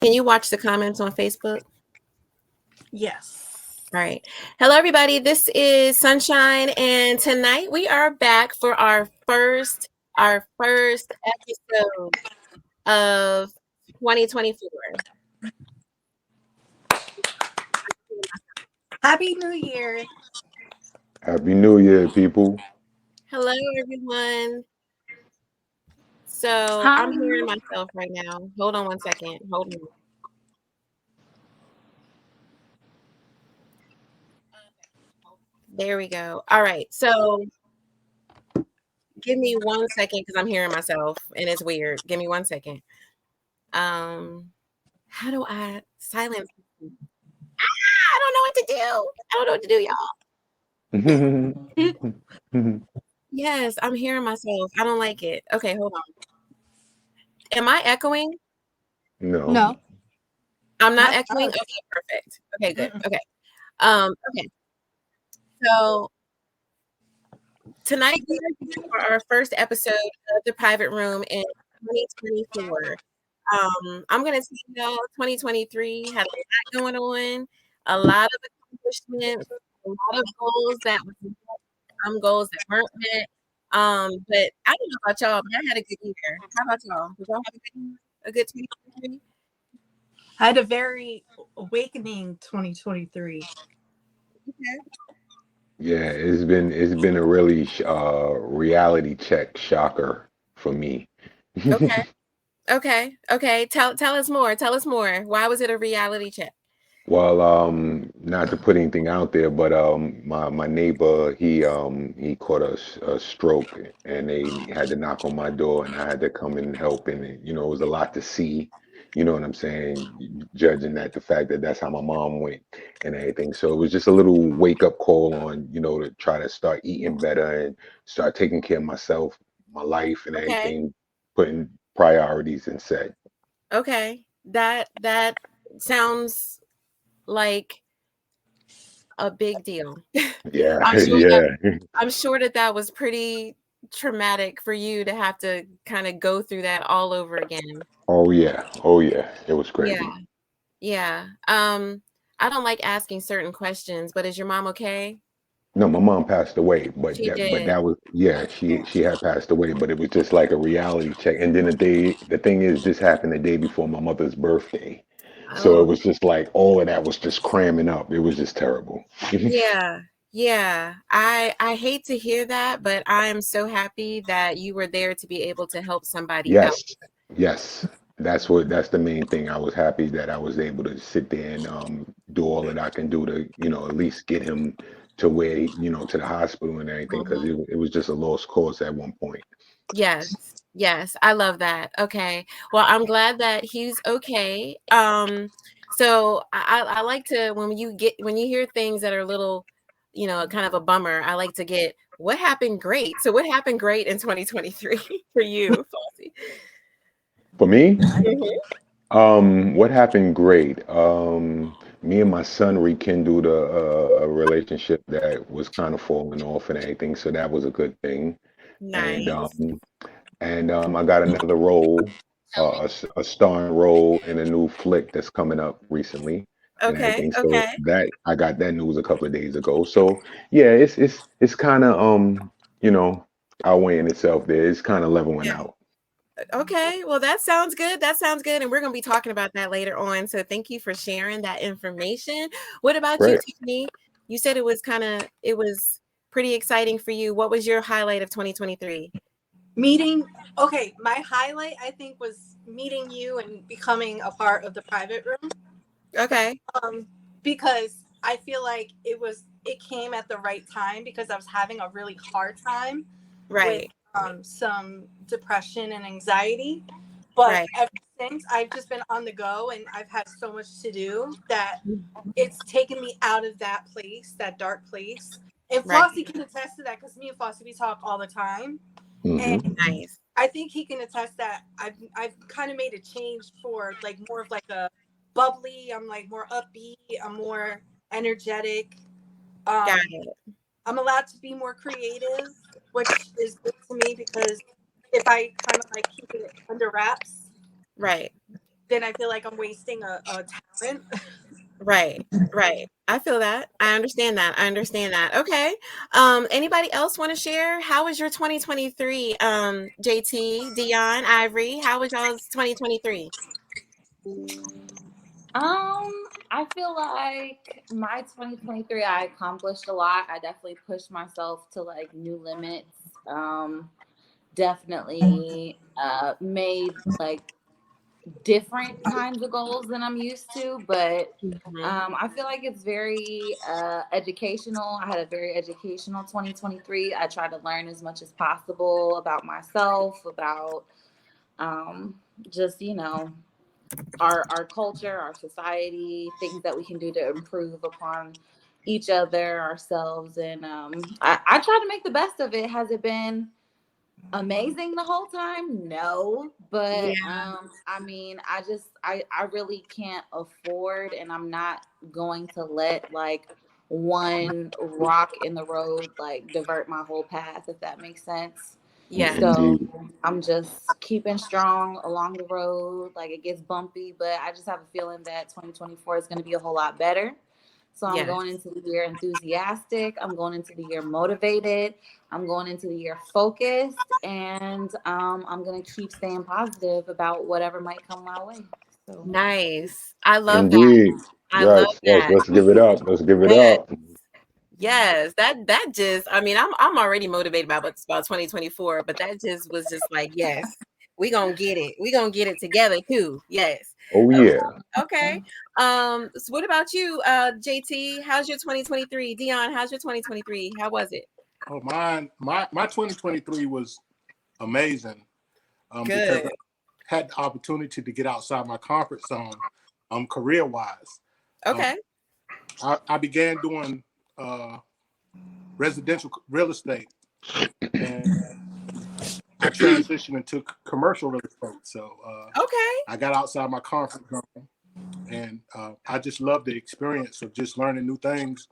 Can you watch the comments on Facebook? Yes. All right. Hello, everybody. This is Sunshine, and tonight we are back for our first episode of 2024. Happy New Year. Happy New Year, people. Hello, everyone. So Hi. I'm hearing myself right now. Hold on one second. Hold on. There we go. All right. So give me 1 second because I'm hearing myself and it's weird. Give me 1 second. How do I silence? I don't know what to do. I don't know what to do, y'all. Yes, I'm hearing myself. I don't like it. Okay, hold on. Am I echoing? No. I'm not Not echoing? us. Okay, perfect. Okay, good. Mm-mm. Okay. Okay. So tonight we are here for our first episode of The Private Room in 2024. I'm gonna tell y'all 2023 had a lot going on, a lot of accomplishments, a lot of goals that were met, some goals that weren't met. But I don't know about y'all, but I had a good year. How about y'all? Did y'all have a good year? A good 2023? I had a very awakening 2023. Okay. Yeah, it's been a really reality check shocker for me. Okay. Okay. Tell us more. Tell us more. Why was it a reality check? Well, not to put anything out there, but my neighbor he caught a stroke, and they had to knock on my door, and I had to come and help, and it was a lot to see. You know what I'm saying? Judging that the fact that that's how my mom went and everything. So it was just a little wake up call on, to try to start eating better and start taking care of myself, my life, and Okay. everything, putting priorities in set. Okay. That sounds like a big deal. Yeah, I'm sure that yeah. I'm sure that was pretty traumatic for you to have to kind of go through that all over again. Oh yeah. Oh yeah. It was Yeah. crazy. Yeah. I don't like asking certain questions, but is your mom okay? No, my mom passed away, but She did. that was, yeah, she had passed away, but it was just like a reality check. And then the thing is, this happened the day before my mother's birthday. So it Oh, was just like all of that was just cramming up. It was just terrible. yeah. Yeah. I hate to hear that, but I'm so happy that you were there to be able to help somebody out. Yes, yes. That's the main thing. I was happy that I was able to sit there and do all that I can do to, at least get him to where, to the hospital and everything, because Mhm. it was just a lost cause at one point. Yes. Yes. I love that. Okay. Well, I'm glad that he's okay. So I like to when you hear things that are a little, kind of a bummer, I like to get what happened great. So what happened great in 2023 for you, Flossie? For me, Mhm. what happened great. Me and my son rekindled a relationship that was kind of falling off and everything, so that was a good thing. And Nice. I got another role, a starring role in a new flick that's coming up recently and Okay. everything. So Okay. that I got that news a couple of days ago. So yeah, it's kind of outweighing itself there. It's kind of leveling Yeah. out. Okay. Well, that sounds good. That sounds good. And we're going to be talking about that later on. So thank you for sharing that information. What about you, Great. Tiffany? You said it was pretty exciting for you. What was your highlight of 2023? My highlight I think was meeting you and becoming a part of the private room. Okay. Because I feel like it came at the right time because I was having a really hard time with Right. some depression and anxiety. But Right. ever since, I've just been on the go and I've had so much to do that it's taken me out of that place, that dark place. And Right. Flossie can attest to that because me and Flossie, we talk all the time. Hmm. And Nice. I think he can attest that I've kind of made a change for like more of like a bubbly. I'm like more upbeat. I'm more energetic. Got Um, it. I'm allowed to be more creative, which is good to me because if I kind of like keep it under wraps, Right. then I feel like I'm wasting a talent. Right. I feel that. I understand that. Okay. Anybody else want to share? How was your 2023? JT, Dion, Ivory, how was y'all's 2023? I feel like my 2023, I accomplished a lot. I definitely pushed myself to like new limits. Definitely made like different kinds of goals than I'm used to, but I feel like it's very educational. I had a very educational 2023. I tried to learn as much as possible about myself, about just, you know, our culture, our society, things that we can do to improve upon each other, ourselves. And I try to make the best of it. Has it been amazing the whole time? No, but I mean, I really can't afford, and I'm not going to let like one rock in the road like divert my whole path, if that makes sense. Yeah. So I'm just keeping strong along the road. Like it gets bumpy, but I just have a feeling that 2024 is going to be a whole lot better. So I'm going into the year enthusiastic. I'm going into the year motivated. I'm going into the year focused, and I'm going to keep staying positive about whatever might come my way. So. Nice. I love Indeed. that. I love Yes. that. Let's give it up. Yes, that just, I mean, I'm already motivated about 2024, but that just was just like, yes, we gonna get it. We gonna get it together too. Yes. Oh yeah. Okay. So what about you, JT? How's your 2023? Dion, how's your 2023? How was it? Oh, my 2023 was amazing. Good. Because I had the opportunity to get outside my comfort zone, career wise. Okay. I began doing residential real estate, and I transitioned into commercial real estate. So okay. I got outside my comfort zone, and I just love the experience of just learning new things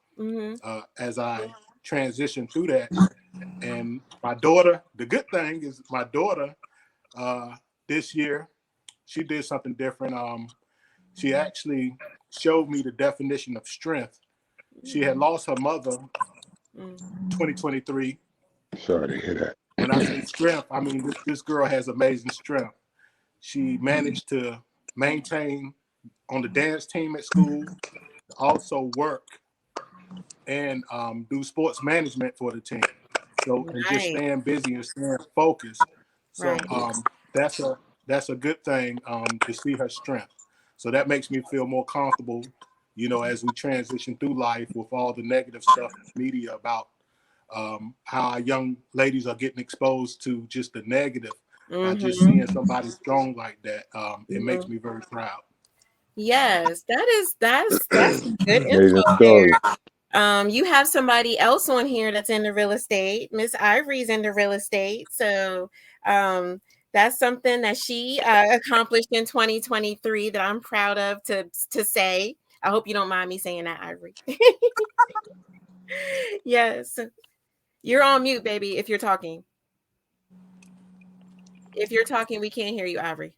as I transition through that. And my daughter, the good thing is my daughter this year, she did something different. She actually showed me the definition of strength. She had lost her mother 2023. Sorry to hear that. When I say strength, I mean this girl has amazing strength. She managed to maintain on the dance team at school, also work and do sports management for the team. So and just staying busy and staying focused. So that's a good thing to see her strength. So that makes me feel more comfortable, you know, as we transition through life with all the negative stuff in the media about how our young ladies are getting exposed to just the negative. Just seeing somebody strong like that, it makes me very proud. Yes, that's good Amazing info story. there. You have somebody else on here that's in the real estate. Miss Ivory's in the real estate. So that's something that she accomplished in 2023 that I'm proud of to say. I hope you don't mind me saying that, Ivory. Yes. You're on mute, baby, if you're talking. If you're talking, we can't hear you, Ivory.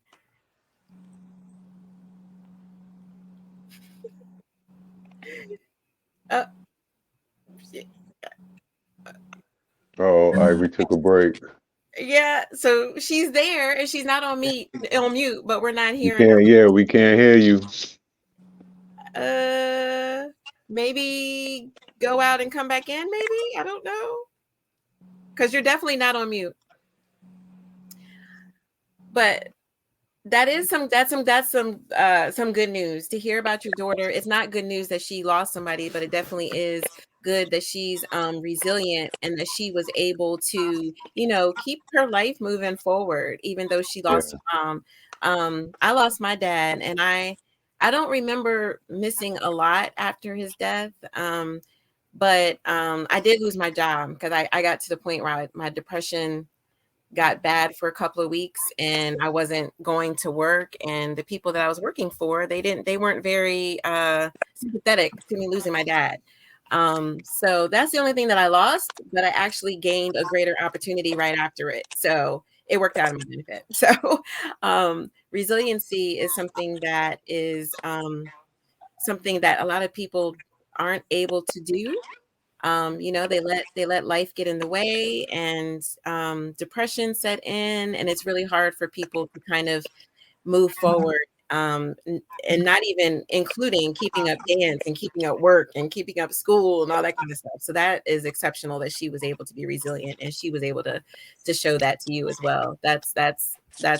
Oh, Ivory took a break. Yeah, so she's there and she's not on mute, but we're not We hearing can't. her. Yeah, we can't hear you. Maybe go out and come back in. Maybe, I don't know, because you're definitely not on mute. But that's some good news to hear about your daughter. It's not good news that she lost somebody, but it definitely is good that she's resilient and that she was able to, you know, keep her life moving forward, even though she lost her mom. I lost my dad, and I don't remember missing a lot after his death. But I did lose my job because I got to the point where my depression got bad for a couple of weeks and I wasn't going to work, and the people that I was working for, they weren't very sympathetic to me losing my dad. So that's the only thing that I lost, but I actually gained a greater opportunity right after it. So it worked out in my benefit. So resiliency is something that is something that a lot of people aren't able to do. They let life get in the way, and depression set in, and it's really hard for people to kind of move forward, and not even including keeping up dance and keeping up work and keeping up school and all that kind of stuff. So that is exceptional that she was able to be resilient, and she was able to show that to you as well. That's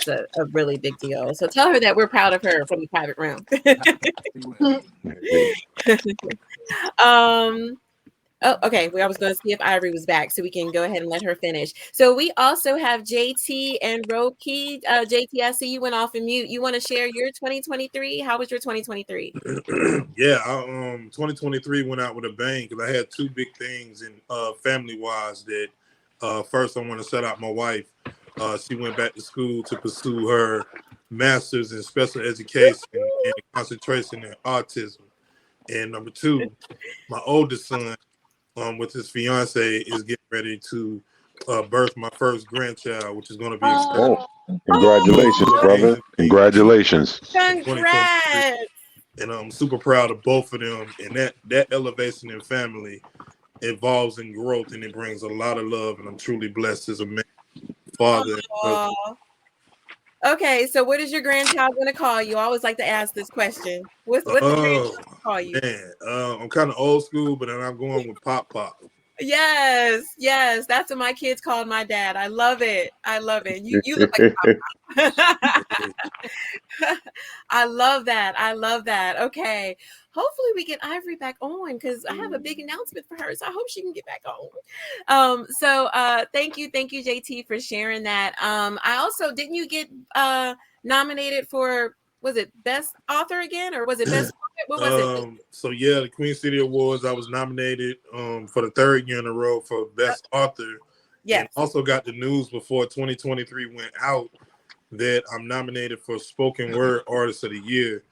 a really big deal. So tell her that we're proud of her from the private room. Oh, okay. I was going to see if Ivory was back, so we can go ahead and let her finish. So we also have JT and Roki. JT, I see you went off and mute. You want to share your 2023? How was your 2023? Yeah, 2023 went out with a bang because I had two big things in family-wise. That first, I want to shout out my wife. She went back to school to pursue her master's in special education and concentration in autism. And number two, my oldest son, with his fiance, is getting ready to birth my first grandchild, which is going to be Oh, congratulations, brother. Congratulations. Congrats. And I'm super proud of both of them. And that elevation in family involves in growth, and it brings a lot of love. And I'm truly blessed as a man, father. Okay, so what is your grandchild going to call you? I always like to ask this question. What's the grandchild going to call you? Man, I'm kind of old school, but then I'm going with Pop Pop. Yes, that's what my kids called my dad. I love it. You look like Pop. I love that. Okay. Hopefully we get Ivory back on, because I have a big announcement for her. So I hope she can get back on. So thank you, JT, for sharing that. I also, didn't you get nominated for, was it Best Author again, or was it Best What was it? So yeah, the Queen City Awards, I was nominated for the third year in a row for Best Author. Yeah. And also got the news before 2023 went out that I'm nominated for Spoken Word Artist of the Year.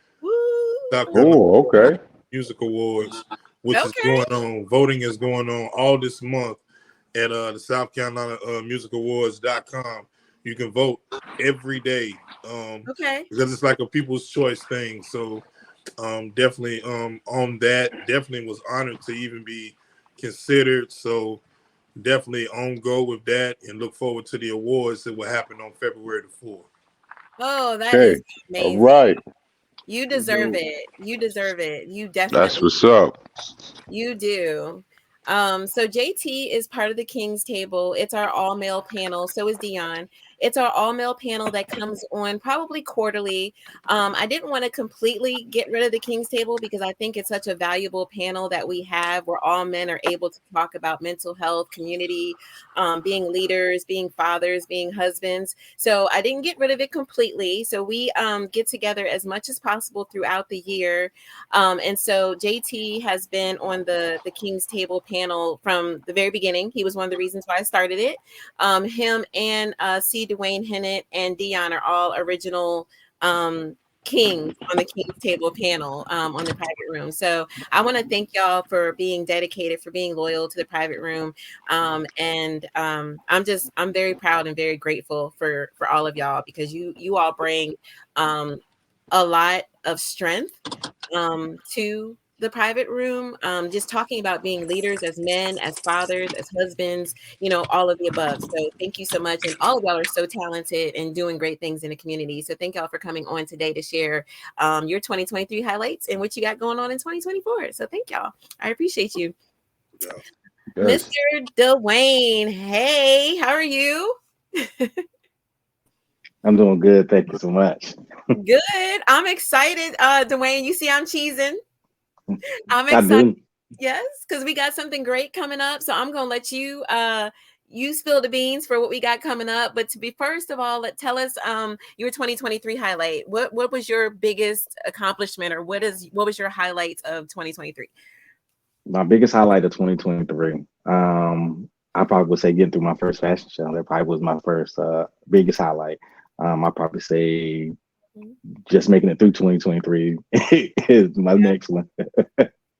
Oh, okay. Music Awards, which is going on. Voting is going on all this month at the South Carolina musicawards.com. You can vote every day. Because it's like a people's choice thing. So definitely on that, definitely was honored to even be considered. So definitely on go with that, and look forward to the awards that will happen on February the 4th. Oh, that is amazing. All right. You deserve it. You definitely. That's what's up. You do. So JT is part of the King's Table. It's our all-male panel. So is Dion. It's our all-male panel that comes on probably quarterly. I didn't want to completely get rid of the King's Table because I think it's such a valuable panel that we have where all men are able to talk about mental health, community, being leaders, being fathers, being husbands. So I didn't get rid of it completely. So we get together as much as possible throughout the year. And so JT has been on the King's Table panel from the very beginning. He was one of the reasons why I started it. Him and C. Dwayne Hennett and Dion are all original kings on the King's Table panel on the private room. So I want to thank y'all for being dedicated, for being loyal to the private room. And I'm very proud and very grateful for all of y'all, because you all bring a lot of strength to the private room, just talking about being leaders as men, as fathers, as husbands, all of the above. So thank you so much. And all of y'all are so talented and doing great things in the community. So thank y'all for coming on today to share your 2023 highlights and what you got going on in 2024. So thank y'all. I appreciate you. Yes. Mr. Dwayne, hey, how are you? I'm doing good. Thank you so much. Good. I'm excited. Dwayne, you see I'm cheesing. I'm excited. Yes, because we got something great coming up. So I'm gonna let you spill the beans for what we got coming up. But to be first of all, tell us your 2023 highlight. What was your biggest accomplishment, or what was your highlights of 2023? My biggest highlight of 2023. I probably would say getting through my first fashion show. That probably was my first biggest highlight. I'd probably say just making it through 2023 is my next one.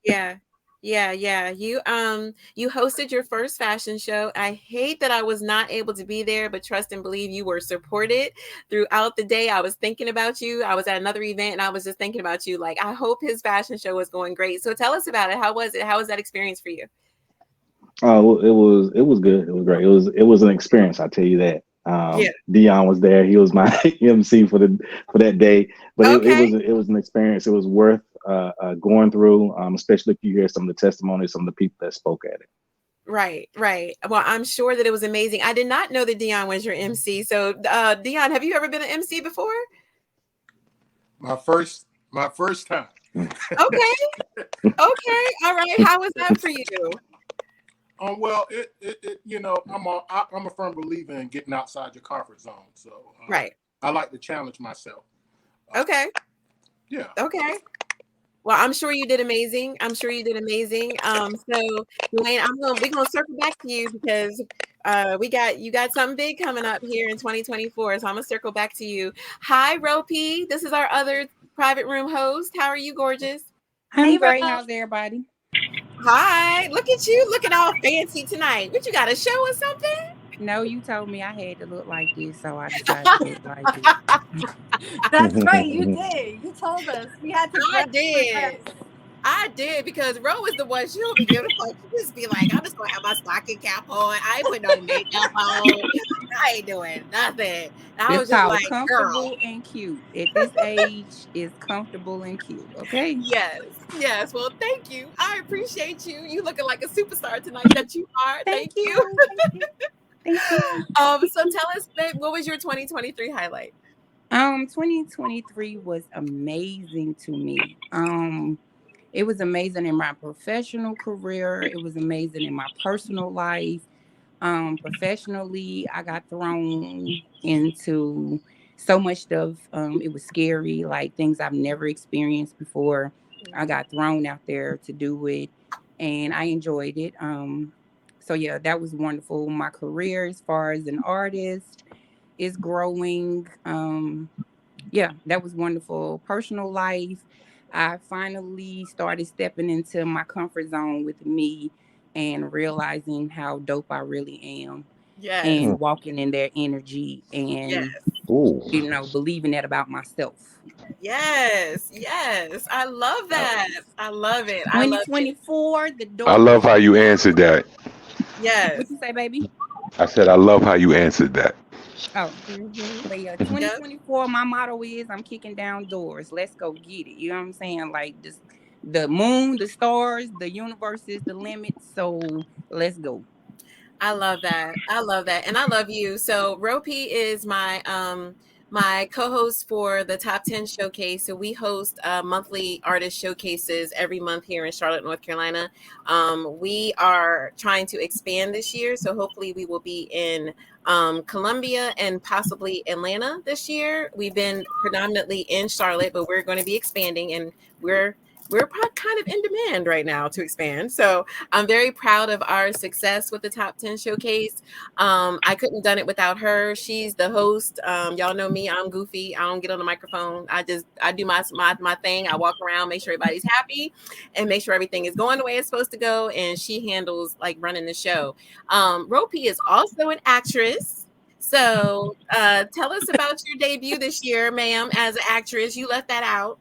Yeah. Yeah, yeah. You hosted your first fashion show. I hate that I was not able to be there, but trust and believe you were supported throughout the day. I was thinking about you. I was at another event and I was just thinking about you. Like, I hope his fashion show was going great. So tell us about it. How was it? How was that experience for you? Oh, it was good. It was great. It was an experience. I tell you that. Yeah. Dion was there. He was my MC for that day. But Okay. it was an experience. It was worth going through, especially if you hear some of the testimonies, some of the people that spoke at it. Right, right. Well, I'm sure that it was amazing. I did not know that Dion was your MC. So, Dion, have you ever been an MC before? My first time. Okay. Okay. All right. How was that for you? Well, it I'm a firm believer in getting outside your comfort zone. So Right. I like to challenge myself. Okay. Yeah. Okay. Well, I'm sure you did amazing. I'm sure you did amazing. So Dwayne, we're gonna circle back to you because you got something big coming up here in 2024. So I'm gonna circle back to you. Hi, Ropey. This is our other private room host. How are you, gorgeous? I'm Hey, great. Ro. How's everybody? Hi. Look at you looking all fancy tonight. What you got, a show or something? No, you told me I had to look like this, so I decided to look like this. That's right. You did. You told us we had to I dress for did. this. I did because Ro is the one. She don't be giving a fuck. She just be like, I'm just gonna have my stocking cap on. I ain't putting no makeup on. I ain't doing nothing. And I was It's just called like, girl, comfortable and cute. At this age, it's comfortable and cute. Okay. yes, yes. Well, thank you. I appreciate you. You looking like a superstar tonight that you are. Thank you. Thank you. Thank you. So tell us, babe, what was your 2023 highlight? 2023 was amazing to me. It was amazing in my professional career. It was amazing in my personal life. Professionally, I got thrown into so much stuff. It was scary, like things I've never experienced before. I got thrown out there to do it, and I enjoyed it. So yeah, that was wonderful. My career as far as an artist is growing. Yeah, that was wonderful. Personal life, I finally started stepping into my comfort zone with me and realizing how dope I really am Yes. and walking in their energy Yes. and, Ooh. believing that about myself. Yes. Yes. I love that. I love it. I love it. 2024, the I door. love how you answered that. Yes. What you say, baby? I said I love how you answered that. Oh, Mhm. but yeah, Yep. 2024, my motto is I'm kicking down doors. Let's go get it. You know what I'm saying? Like just the moon, the stars, the universe is the limit. So let's go. I love that. I love that. And I love you. So Ropey is my co-host for the Top 10 Showcase. So we host monthly artist showcases every month here in Charlotte, North Carolina. We are trying to expand this year. So hopefully we will be in Columbia and possibly Atlanta this year. We've been predominantly in Charlotte, but we're going to be expanding and we're kind of in demand right now to expand. So I'm very proud of our success with the Top 10 Showcase. I couldn't have done it without her. She's the host. Y'all know me. I'm goofy. I don't get on the microphone. I do my thing. I walk around, make sure everybody's happy, and make sure everything is going the way it's supposed to go. And she handles like running the show. Ropey is also an actress. So tell us about your debut this year, ma'am, as an actress. You left that out.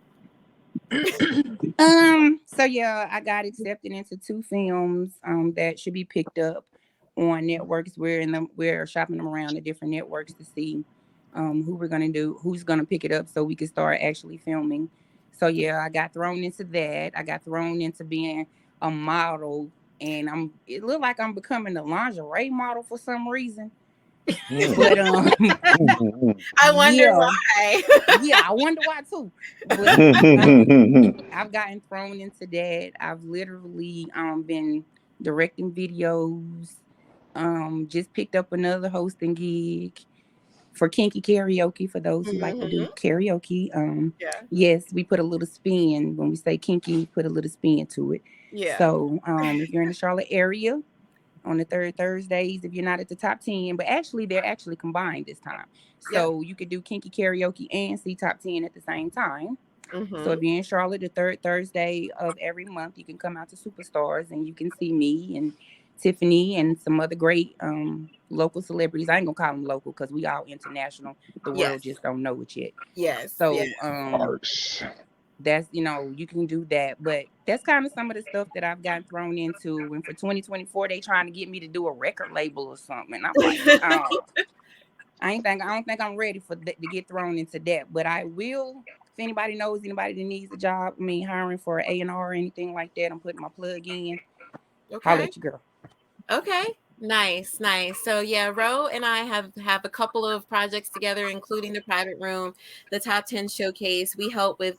So yeah, I got accepted into 2 films that should be picked up on networks. We're shopping them around the different networks to see who's gonna pick it up so we can start actually filming. So yeah, I got thrown into that. I got thrown into being a model, and it looked like I'm becoming a lingerie model for some reason. But I wonder yeah. why. Yeah, I wonder why too. But I've gotten thrown into that. I've literally been directing videos. Just picked up another hosting gig for Kinky Karaoke for those who like to do karaoke. Yeah. Yes, we put a little spin when we say kinky, put a little spin to it. Yeah. So if you're in the Charlotte area on the third Thursdays, if you're not at the Top 10, but actually they're combined this time. So you could do Kinky Karaoke and see Top 10 at the same time. So if you're in Charlotte, the third Thursday of every month, you can come out to Superstars and you can see me and Tiffany and some other great local celebrities. I ain't gonna call them local because we all international. The world just don't know it yet. Yes. So Arts. that's, you can do that. But that's kind of some of the stuff that I've gotten thrown into. And for 2024, they trying to get me to do a record label or something. And I'm like, I don't think I'm ready for to get thrown into that. But I will. If anybody knows anybody that needs a job, hiring for A&R or anything like that, I'm putting my plug in. Holla at your girl. Okay. Nice. So yeah, Ro and I have a couple of projects together, including the Private Room, the Top 10 Showcase. We help with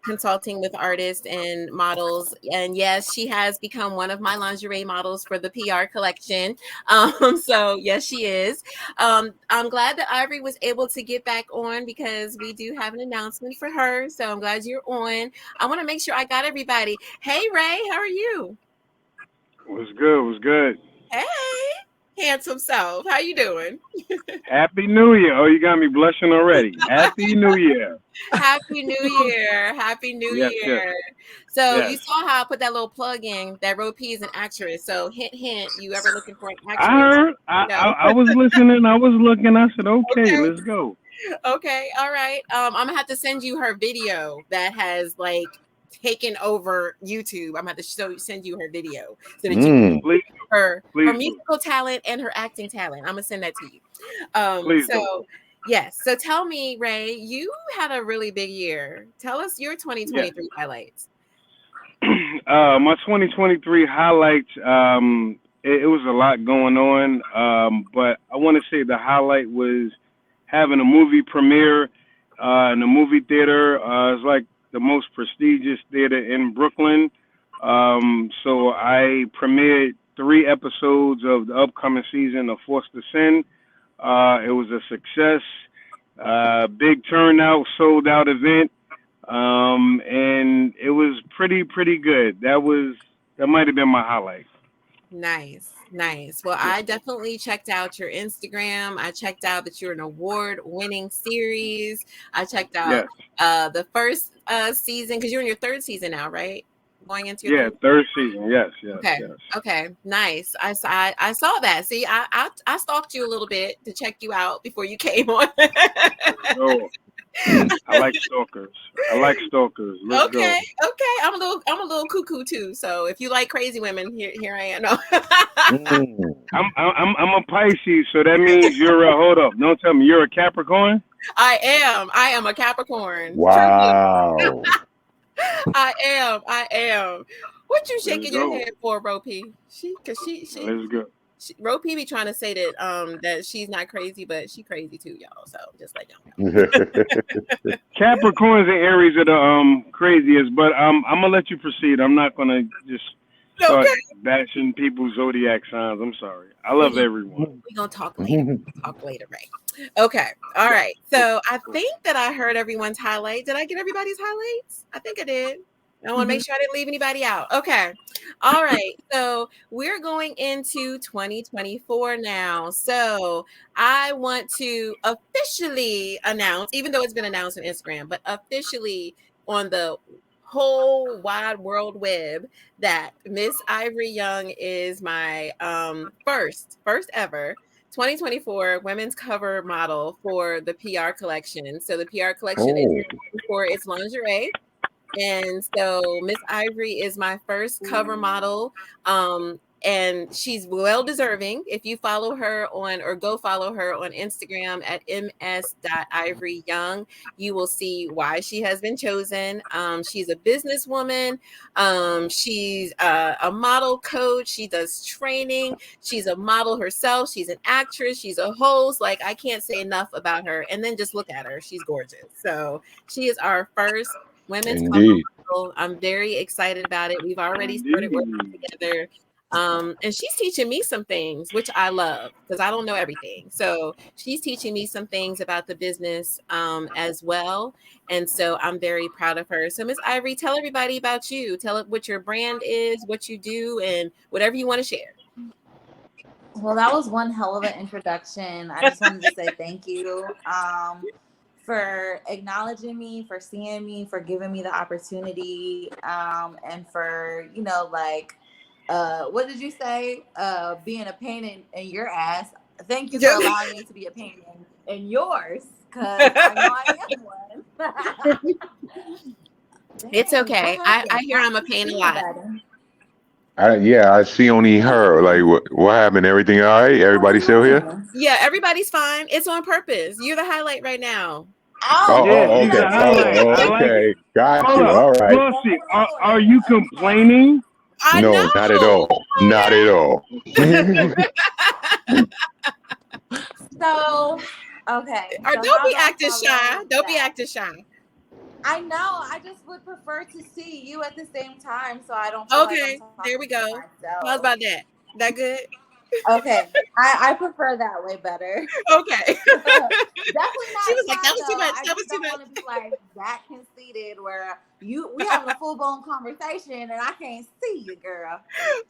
consulting with artists and models. And yes, she has become one of my lingerie models for the PR collection. So yes, she is. I'm glad that Ivory was able to get back on because we do have an announcement for her. So I'm glad you're on. I want to make sure I got everybody. Hey Ray, how are you? What's good? Hey, handsome self. How you doing? Happy New Year. Oh, you got me blushing already. Happy New Year. Happy New Year. Happy New Year. Yes. So you saw how I put that little plug in that Ro P is an actress. So hint, you ever looking for an actress? I heard. I was listening. I was looking. I said, okay, let's go. Okay. All right. I'm going to have to send you her video that has taken over YouTube. I'm going to have to send you her video so that you can see her musical talent and her acting talent. I'm going to send that to you. Yes. So tell me, Ray, you had a really big year. Tell us your 2023 highlights. My 2023 highlights, it was a lot going on. But I want to say the highlight was having a movie premiere in a movie theater. It's like the most prestigious theater in Brooklyn. So I premiered 3 episodes of the upcoming season of Forced to Sin. It was a success, big turnout, sold out event. And it was pretty good. That might have been my highlight. Nice. Well, I definitely checked out your Instagram. I checked out that you're an award-winning series. I checked out the first season because you're in your 3rd season now, right? Going into your third season. Yes. Okay. Nice. I saw that. See, I stalked you a little bit to check you out before you came on. I like stalkers. Let's go. Okay. I'm a little cuckoo too. So if you like crazy women, here I am. No. I'm a Pisces, so that means you're a hold up. Don't tell me you're a Capricorn. I am a Capricorn. Wow. I am. What you shaking your head for, Ro P? She. Let's go. Ro P be trying to say that that she's not crazy, but she crazy too, y'all. So just let y'all know. Capricorns and Aries are the craziest, but I'm gonna let you proceed. I'm not gonna just start bashing people's zodiac signs. I'm sorry. I love everyone. We're gonna talk later. Ray. Okay. All right. So I think that I heard everyone's highlight. Did I get everybody's highlights? I think I did. I want to make sure I didn't leave anybody out. Okay. All right. So we're going into 2024 now. So I want to officially announce, even though it's been announced on Instagram, but officially on the whole wide world web, that Miss Ivory Young is my first ever 2024 women's cover model for the PR collection. So the PR collection is for its lingerie. And so Miss Ivory is my first cover model. And she's well deserving. If you follow her go follow her on Instagram at ms.ivoryyoung, you will see why she has been chosen. She's a businesswoman. She's a model coach. She does training. She's a model herself. She's an actress. She's a host. I can't say enough about her. And then just look at her. She's gorgeous. So she is our first women's cover model. I'm very excited about it. We've already started working together. And she's teaching me some things, which I love because I don't know everything. So she's teaching me some things about the business as well. And so I'm very proud of her. So Miss Ivory, tell everybody about you. Tell it what your brand is, what you do, and whatever you want to share. Well, that was one hell of an introduction. I just wanted to say thank you. for acknowledging me, for seeing me, for giving me the opportunity, and for, you know, like, what did you say? Being a pain in your ass. Thank you for allowing me to be a pain in yours, because I know I am one. It's okay. I hear I'm a pain a lot. I see only her. Like, what happened? Everything all right? Everybody still here? Yeah, everybody's fine. It's on purpose. You're the highlight right now. Oh, okay. Okay. Got you. All right. Glossy, are you complaining? No, not at all. Not at all. So, okay. Or so don't be acting shy. Don't be acting shy. I know. I just would prefer to see you at the same time, so I don't. Okay, there we go. How's about that? That good? Okay, I prefer that way better. Okay. Definitely not. She was like, that was too much. I That was just too don't much. want to be like that conceited where we having a full blown conversation and I can't see you, girl.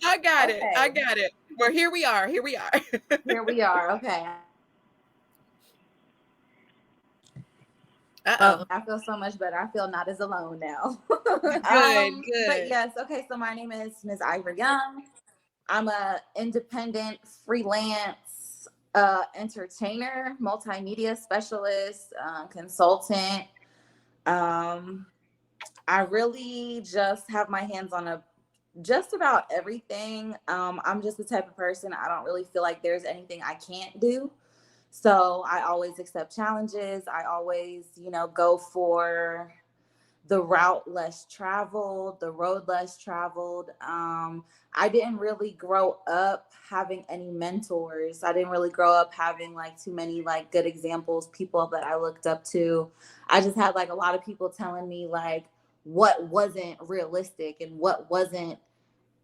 I got it. Well, here we are. Here we are. Okay. I feel so much better. I feel not as alone now. Good. But yes, okay. So my name is Ms. Ivor Young. I'm a independent freelance entertainer, multimedia specialist, consultant. I really just have my hands on just about everything. I'm just the type of person, I don't really feel like there's anything I can't do. So I always accept challenges. I always, go for the route less traveled, the road less traveled. I didn't really grow up having any mentors. I didn't really grow up having too many good examples, people that I looked up to. I just had a lot of people telling me what wasn't realistic and what wasn't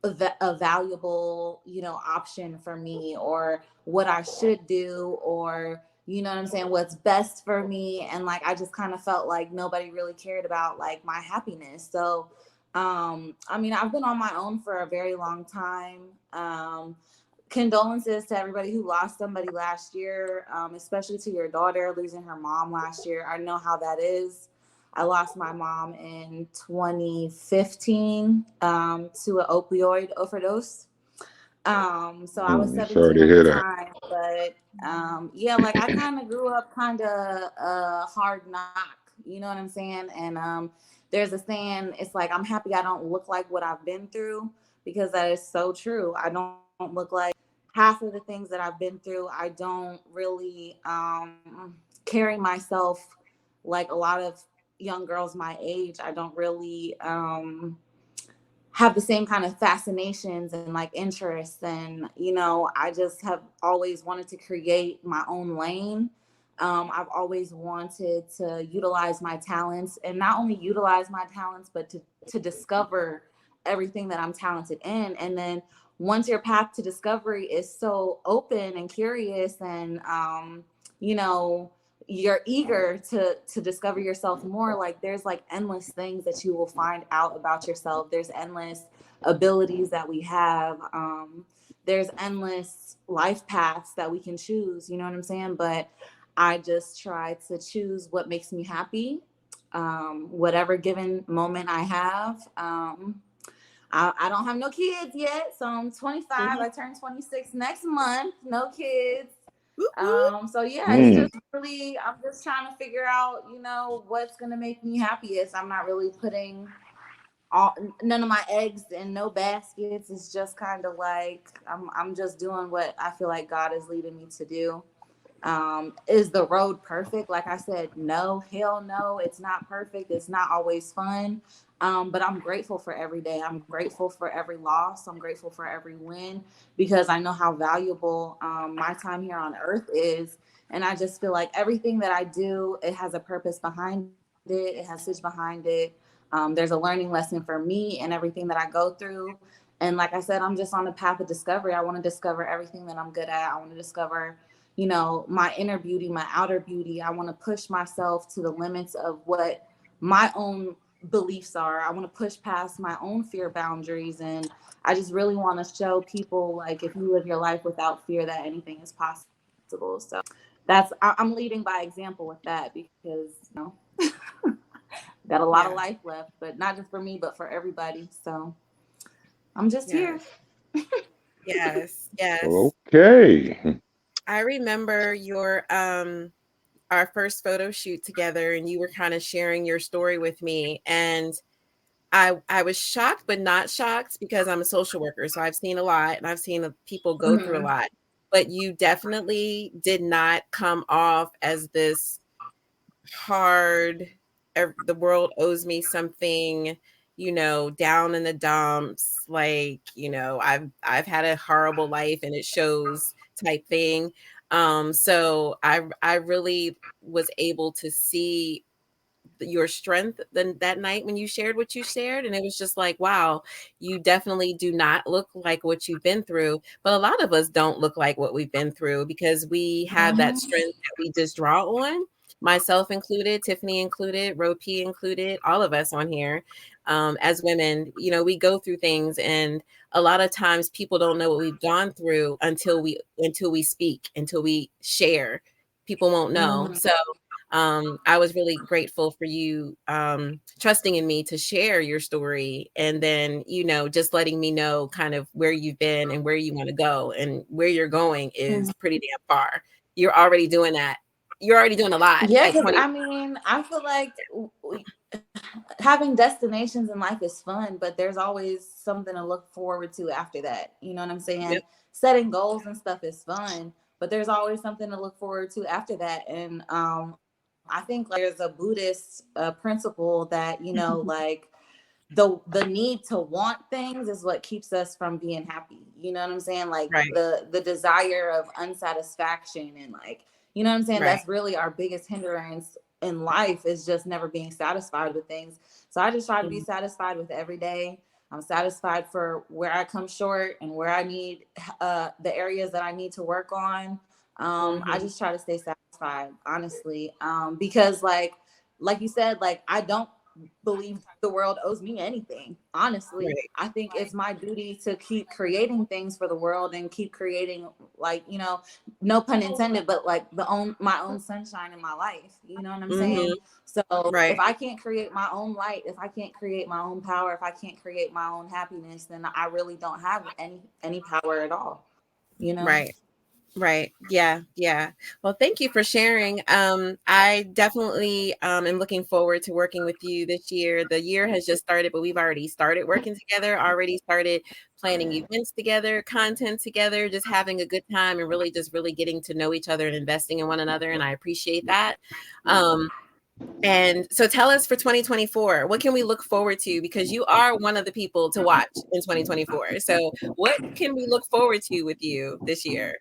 a valuable, option for me, or what I should do, or what's best for me. And I just kind of felt like nobody really cared about my happiness. So I've been on my own for a very long time. Condolences to everybody who lost somebody last year, especially to your daughter losing her mom last year. I know how that is. I lost my mom in 2015 to an opioid overdose. So I was 17 sorry to at hear the that. time, but I kind of grew up kind of hard knock, you know what I'm saying? And there's a saying, it's I'm happy I don't look like what I've been through, because that is so true. I don't look like half of the things that I've been through. I don't really carry myself like a lot of young girls my age. I don't really have the same kind of fascinations and interests, and I just have always wanted to create my own lane. I've always wanted to utilize my talents, and not only utilize my talents, but to discover everything that I'm talented in. And then once your path to discovery is so open and curious, and you're eager to discover yourself more, there's endless things that you will find out about yourself. There's endless abilities that we have. There's endless life paths that we can choose, you know what I'm saying? But I just try to choose what makes me happy, whatever given moment I have. I don't have no kids yet, so I'm 25. I turn 26 next month. No kids. So yeah, it's just really, I'm just trying to figure out, what's gonna make me happiest. I'm not really putting none of my eggs in no baskets. It's just kind of I'm just doing what I feel like God is leading me to do. Is the road perfect? Like I said, no, hell no, it's not perfect. It's not always fun. But I'm grateful for every day. I'm grateful for every loss. I'm grateful for every win, because I know how valuable my time here on earth is. And I just feel like everything that I do, it has a purpose behind it. It has message behind it. There's a learning lesson for me and everything that I go through. And like I said, I'm just on the path of discovery. I want to discover everything that I'm good at. I want to discover, my inner beauty, my outer beauty. I want to push myself to the limits of what my own beliefs are. I want to push past my own fear boundaries. And I just really want to show people, if you live your life without fear, that anything is possible. So I'm leading by example with that because, got a lot of life left, but not just for me, but for everybody. So I'm just here. Yes. Okay. I remember your our first photo shoot together, and you were kind of sharing your story with me, and I was shocked but not shocked because I'm a social worker, so I've seen a lot and I've seen people go through a lot, but you definitely did not come off as this hard, the world owes me something, down in the dumps, like, I've had a horrible life and it shows type thing. So I really was able to see your strength that night when you shared what you shared, and it was just like, wow, you definitely do not look like what you've been through, but a lot of us don't look like what we've been through because we have that strength that we just draw on, myself included, Tiffany included, Ro P included, all of us on here. As women, we go through things, and a lot of times people don't know what we've gone through until we speak, until we share. People won't know. So I was really grateful for you trusting in me to share your story, and then just letting me know kind of where you've been and where you want to go, and where you're going is pretty damn far. You're already doing that. You're already doing a lot. Yeah, because I feel like having destinations in life is fun, but there's always something to look forward to after that. You know what I'm saying? Yep. Setting goals and stuff is fun, but there's always something to look forward to after that. And I think there's a Buddhist principle that, like the need to want things is what keeps us from being happy. You know what I'm saying? Like the desire of unsatisfaction, and like, you know what I'm saying? That's really our biggest hindrance in life, is just never being satisfied with things. So I just try to be satisfied with every day. I'm satisfied for where I come short and where I need the areas that I need to work on. I just try to stay satisfied, honestly, because like you said, like, I don't believe the world owes me anything, honestly. I think it's my duty to keep creating things for the world and keep creating, like, no pun intended, but like my own sunshine in my life. You know what I'm saying? So if I can't create my own light, if I can't create my own power, if I can't create my own happiness, then I really don't have any power at all. Right. Yeah. Well, thank you for sharing. I definitely am looking forward to working with you this year. The year has just started, but we've already started working together, already started planning events together, content together, just having a good time, and really getting to know each other and investing in one another. And I appreciate that. And so tell us, for 2024, what can we look forward to? Because you are one of the people to watch in 2024. So what can we look forward to with you this year?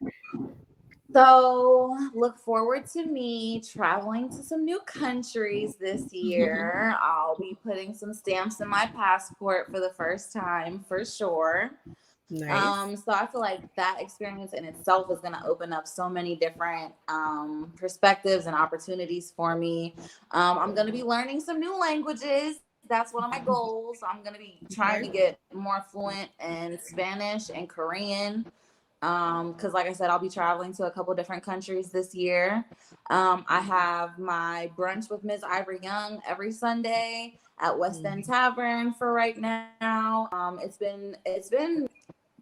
So look forward to me traveling to some new countries this year. I'll be putting some stamps in my passport for the first time, for sure. Nice. So I feel like that experience in itself is going to open up so many different perspectives and opportunities for me. I'm going to be learning some new languages. That's one of my goals. I'm going to be trying to get more fluent in Spanish and Korean. Because like I said, I'll be traveling to a couple different countries this year. I have my brunch with Ms. Ivory Young every Sunday at West End Tavern for right now. It's been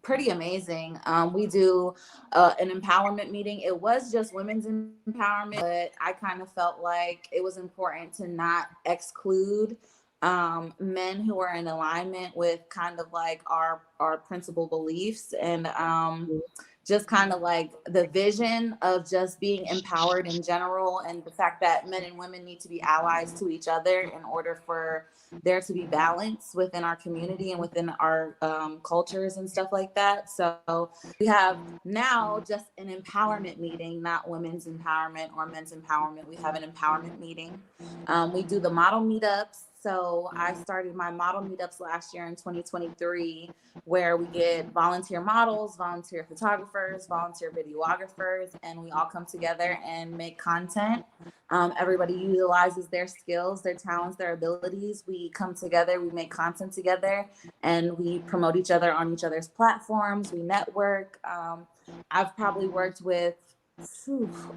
pretty amazing. We do an empowerment meeting. It was just women's empowerment, but I kind of felt like it was important to not exclude men who are in alignment with kind of like our principal beliefs, and just kind of like the vision of just being empowered in general, and the fact that men and women need to be allies to each other in order for there to be balance within our community and within our cultures and stuff like that. So we have now just an empowerment meeting, not women's empowerment or men's empowerment. We have an empowerment meeting. We do the model meetups. So I started my model meetups last year in 2023, where we get volunteer models, volunteer photographers, volunteer videographers, and we all come together and make content. Everybody utilizes their skills, their talents, their abilities. We come together, we make content together, and we promote each other on each other's platforms. We network. I've probably worked with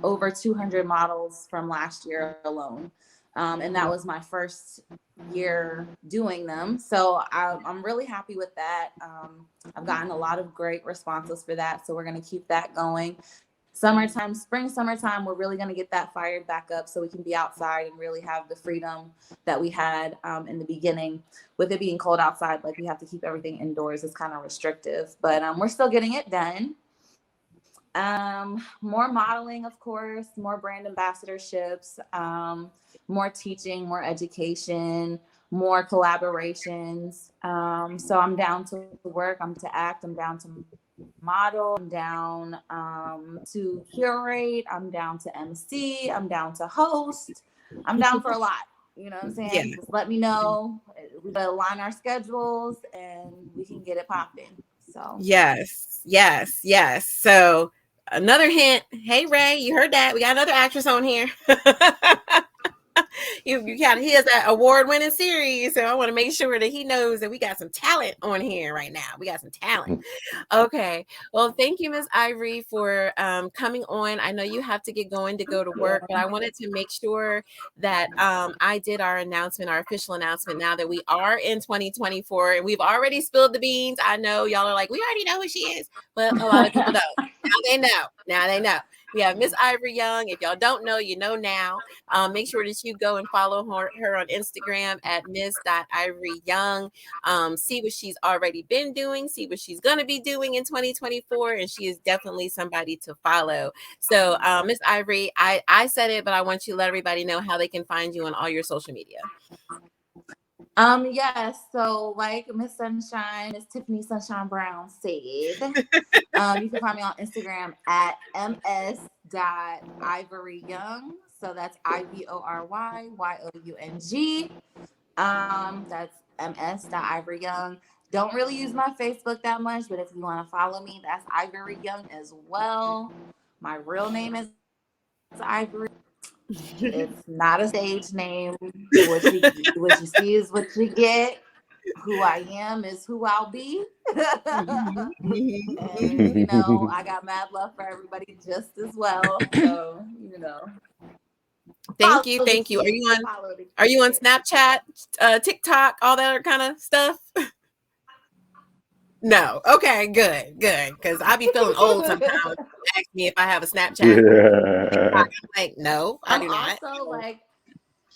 over 200 models from last year alone. And that was my first year doing them. So I'm really happy with that. I've gotten a lot of great responses for that. So we're going to keep that going. Summertime, we're really going to get that fired back up so we can be outside and really have the freedom that we had in the beginning. With it being cold outside, like we have to keep everything indoors. It's kind of restrictive, but we're still getting it done. More modeling, of course, more brand ambassadorships, more teaching, more education, more collaborations. So I'm down to work, I'm to act, I'm down to model, I'm down to curate, I'm down to MC, I'm down to host, I'm down for a lot. You know what I'm saying? Yeah. Just let me know. We gotta align our schedules and we can get it popping. So yes. So another hint. Hey Ray, you heard that? We got another actress on here. He has that award-winning series, so I want to make sure that he knows that we got some talent on here right now. We got some talent. Okay. Well, thank you, Ms. Ivory, for coming on. I know you have to get going to go to work, but I wanted to make sure that I did our official announcement now that we are in 2024, and we've already spilled the beans. I know y'all are like, we already know who she is, but a lot of people don't. Now they know. We have Miss Ivory Young. If y'all don't know, you know now. Make sure that you go and follow her on Instagram at miss.ivoryyoung. See what she's already been doing, see what she's going to be doing in 2024, and she is definitely somebody to follow. So, Miss Ivory, I said it, but I want you to let everybody know how they can find you on all your social media. Yes. So like Miss Sunshine, Miss Tiffany Sunshine Brown said, you can find me on Instagram at ms.ivoryyoung. So that's IVORYYOUNG. That's ms.ivoryyoung. Don't really use my Facebook that much, but if you want to follow me, that's Ivory Young as well. My real name is Ivory. It's not a stage name. What you see is what you get. Who I am is who I'll be. And, you know, I got mad love for everybody just as well. So, you know. Thank you. Are you on Snapchat, TikTok, all that kind of stuff? No. Okay, good. Because I be feeling old sometimes. Ask me if I have a Snapchat. Yeah. I'm like, no, I do not. I'm also like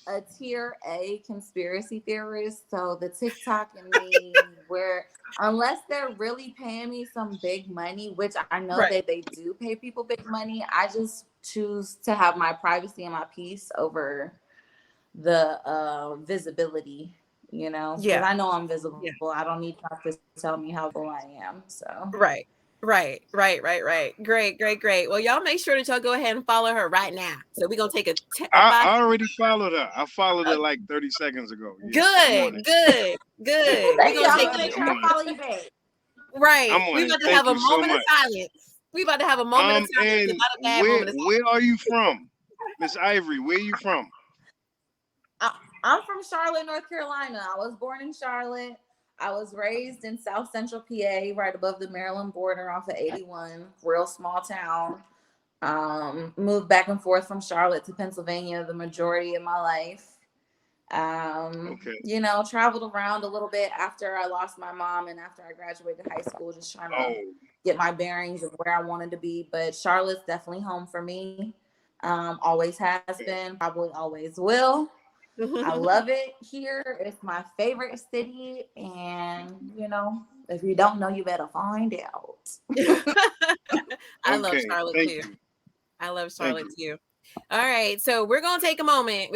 a tier A conspiracy theorist. So the TikTok and me, where unless they're really paying me some big money, which I know that they do pay people big money, I just choose to have my privacy and my peace over the visibility. You know, because I know I'm visible. Yeah. I don't need to tell me how cool I am. So Right. Great. Well, y'all make sure that y'all go ahead and follow her right now. So we're gonna take I already followed her. I followed her like 30 seconds ago. Yeah, good. We're gonna take follow you back. Right. We're about to have a moment of silence. We're about to have a moment of silence. Where are you from, Miss Ivory? Where are you from? I'm from Charlotte, North Carolina. I was born in Charlotte. I was raised in South Central PA, right above the Maryland border off of 81, real small town. Moved back and forth from Charlotte to Pennsylvania the majority of my life. You know, traveled around a little bit after I lost my mom and after I graduated high school, just trying to get my bearings of where I wanted to be. But Charlotte's definitely home for me. Always has been, probably always will. I love it here. It's my favorite city. And, you know, if you don't know, you better find out. I love Charlotte too. I love Charlotte too. All right. So we're going to take a moment.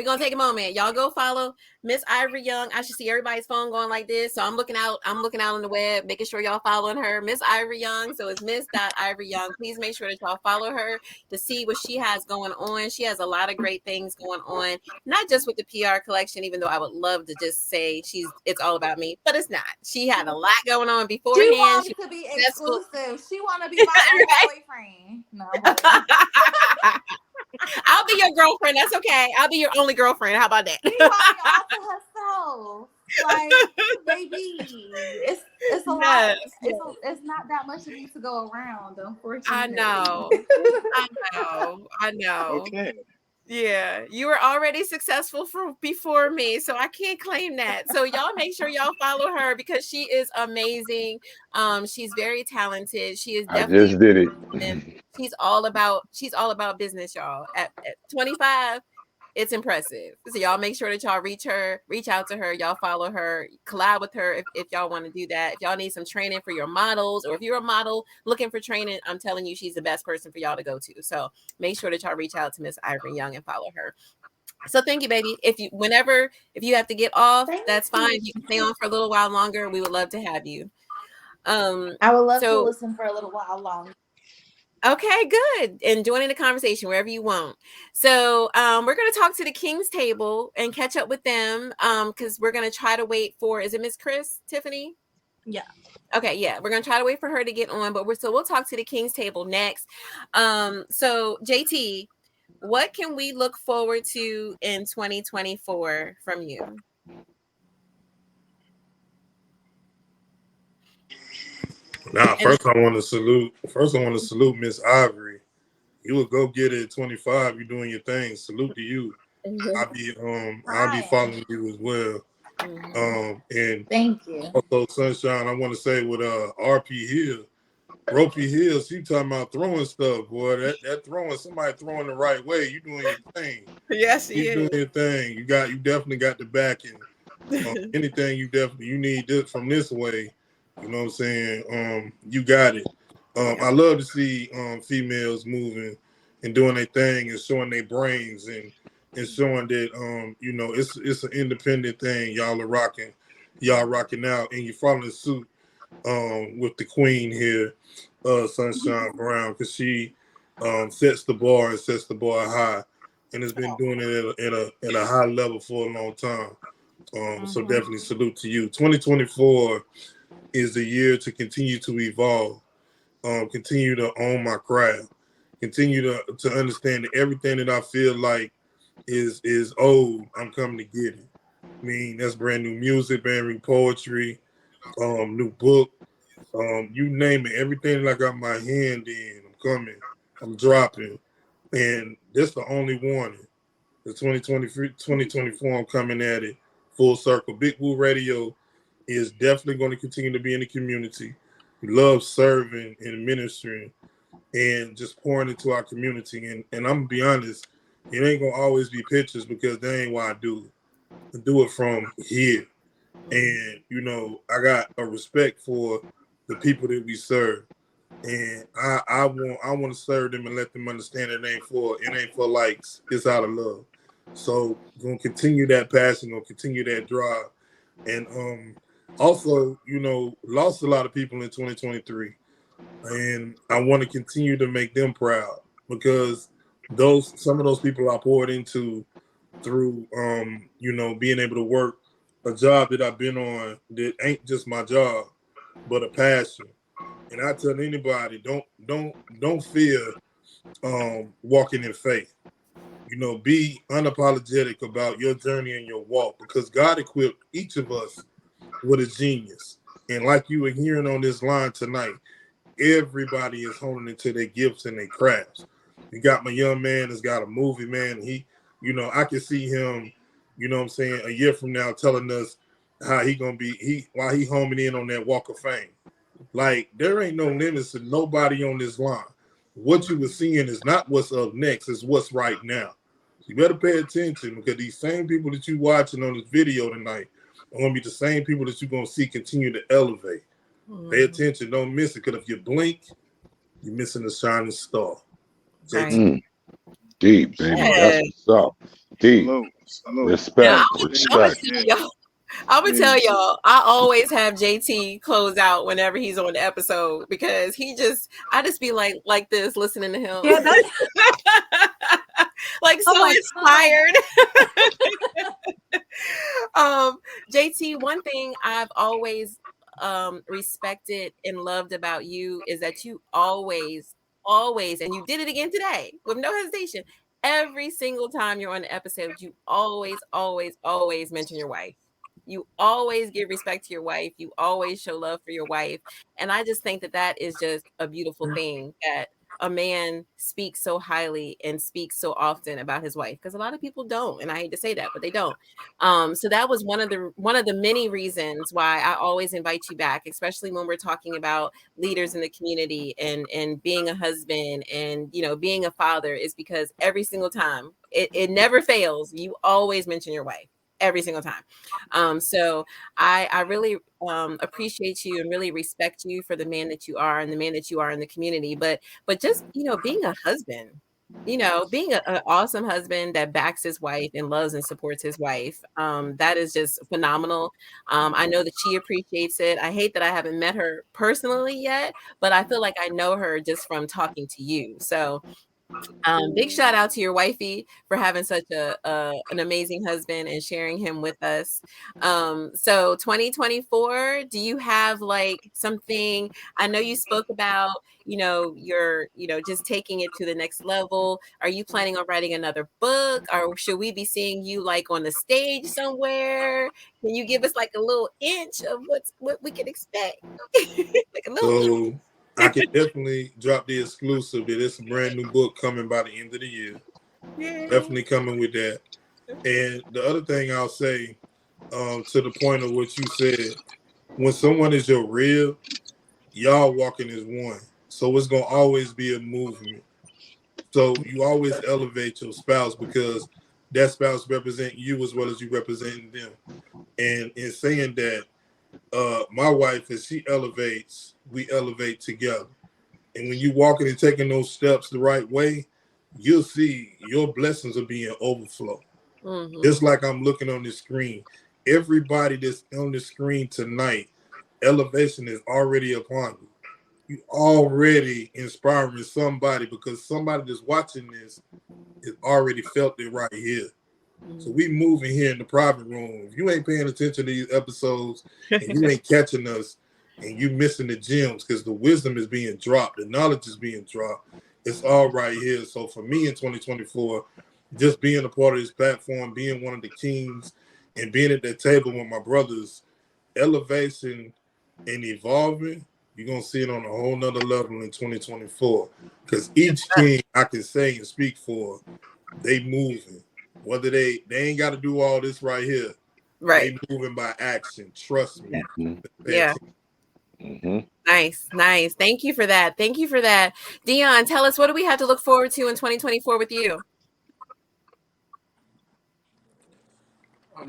Y'all go follow Miss Ivory Young. I should see everybody's phone going like this. So I'm looking out on the web, making sure y'all following her, Miss Ivory Young. So it's miss.ivoryyoung. Please make sure that y'all follow her to see what she has going on. She has a lot of great things going on, not just with the PR collection, even though I would love to just say it's all about me, but it's not. She had a lot going on beforehand. She wants to be exclusive. She want to be my own boyfriend. No. I'll be your girlfriend. That's okay. I'll be your only girlfriend. How about that? She bought me all to herself. Like, baby, it's a lot not. Yes. It's not that much of me to go around, unfortunately. I know. I know. Okay. Yeah, you were already successful before me, so I can't claim that. So y'all make sure y'all follow her because she is amazing. She's very talented. She is I definitely just did it. and she's all about business, y'all. At 25, it's impressive. So y'all make sure that y'all reach out to her, y'all follow her, collab with her if y'all want to do that. If y'all need some training for your models, or if you're a model looking for training, I'm telling you, she's the best person for y'all to go to. So make sure that y'all reach out to Miss Ivory Young and follow her. So thank you, baby. If you have to get off, that's fine. You can stay on for a little while longer. We would love to have you. I would love to listen for a little while longer. Okay, good. And joining the conversation wherever you want. So we're going to talk to the King's Table and catch up with them because we're going to try to wait for, is it Miss Chris, Tiffany? Yeah. Okay, yeah. We're going to try to wait for her to get on, but we'll talk to the King's Table next. So JT, what can we look forward to in 2024 from you? Now, first I want to salute Miss Ivory. You would go get it at 25. You're doing your thing. Salute to you. I'll be following you as well. And thank you. Also, Sunshine, I want to say with RP Hill, Ropey Hill, she talking about throwing stuff, boy. That throwing, somebody throwing the right way. You doing your thing. Yes, you doing your thing. You definitely got the backing. Anything you need this from this way. You know what I'm saying? You got it. I love to see females moving and doing their thing and showing their brains and showing that it's an independent thing. Y'all rocking out, and you're following suit with the queen here, Sunshine Brown, because she sets the bar high, and has been doing it at a high level for a long time. So definitely salute to you. 2024 is the year to continue to evolve, continue to own my craft, continue to understand that everything that I feel like is old, I'm coming to get it. I mean, that's brand new music, brand new poetry, new book, you name it. Everything that I got my hand in, I'm coming, I'm dropping. And that's the only warning. The 2024, I'm coming at it full circle. Big Woo Radio is definitely going to continue to be in the community. We love serving and ministering and just pouring into our community. And I'm going to be honest, it ain't going to always be pictures because that ain't why I do it. I do it from here. And, I got a respect for the people that we serve. And I want to serve them and let them understand it ain't for likes. It's out of love. So gonna continue that passion, gonna continue that drive. And also, lost a lot of people in 2023. And I want to continue to make them proud because some of those people I poured into through being able to work a job that I've been on that ain't just my job, but a passion. And I tell anybody, don't fear walking in faith. Be unapologetic about your journey and your walk because God equipped each of us with a genius. And like you were hearing on this line tonight, everybody is honing into their gifts and their crafts. You got my young man that's got a movie, man. He, I can see him, a year from now telling us how he gonna be while he homing in on that Walk of Fame. Like there ain't no limits to nobody on this line. What you were seeing is not what's up next, it's what's right now. You better pay attention because these same people that you watching on this video tonight are gonna be the same people that you're gonna see continue to elevate. Pay attention, don't miss it, because if you blink, you're missing a shining star. Deep, baby. That's what's up. Deep. Salute. Respect. I'm gonna tell y'all, I always have JT close out whenever he's on the episode because I just be like this listening to him. Yeah, that's like so inspired. JT, one thing I've always respected and loved about you is that you always, and you did it again today with no hesitation. Every single time you're on the episode, you always mention your wife. You always give respect to your wife. You always show love for your wife. And I just think that that is just a beautiful thing, that a man speaks so highly and speaks so often about his wife, because a lot of people don't, and I hate to say that, but they don't. So that was one of the many reasons why I always invite you back, especially when we're talking about leaders in the community and being a husband and, you know, being a father, is because every single time it never fails. You always mention your wife every single time. So I really appreciate you and really respect you for the man that you are and the man that you are in the community. But just, you know, being a husband, you know, being an awesome husband that backs his wife and loves and supports his wife, that is just phenomenal. I know that she appreciates it. I hate that I haven't met her personally yet, but I feel like I know her just from talking to you. So big shout out to your wifey for having such an amazing husband and sharing him with us. So 2024, do you have like something? I know you spoke about, you know, your, you know, just taking it to the next level. Are you planning on writing another book, or should we be seeing you like on the stage somewhere? Can you give us like a little inch of what we can expect? Like a little. So I can definitely drop the exclusive that it's a brand new book coming by the end of the year. Yeah. Definitely coming with that. And the other thing I'll say, to the point of what you said, when someone is your real, y'all walking as one. So it's gonna always be a movement. So you always elevate your spouse, because that spouse represent you as well as you representing them. And in saying that, my wife, as she elevates, we elevate together. And when you walking and taking those steps the right way, you'll see your blessings are being overflow. Mm-hmm. Just like I'm looking on the screen, everybody that's on the screen tonight, elevation is already upon you. You already inspiring somebody, because somebody that's watching this has already felt it right here. So we moving here in the private room. If you ain't paying attention to these episodes and you ain't catching us, and you missing the gems, because the wisdom is being dropped, the knowledge is being dropped. It's all right here. So for me in 2024, just being a part of this platform, being one of the kings, and being at that table with my brothers, elevation and evolving, you're gonna see it on a whole nother level in 2024. Because each king I can say and speak for, they moving. Whether they ain't got to do all this right here. Right. They moving by action. Trust me. Yeah. Nice. Thank you for that. Dion, tell us, what do we have to look forward to in 2024 with you?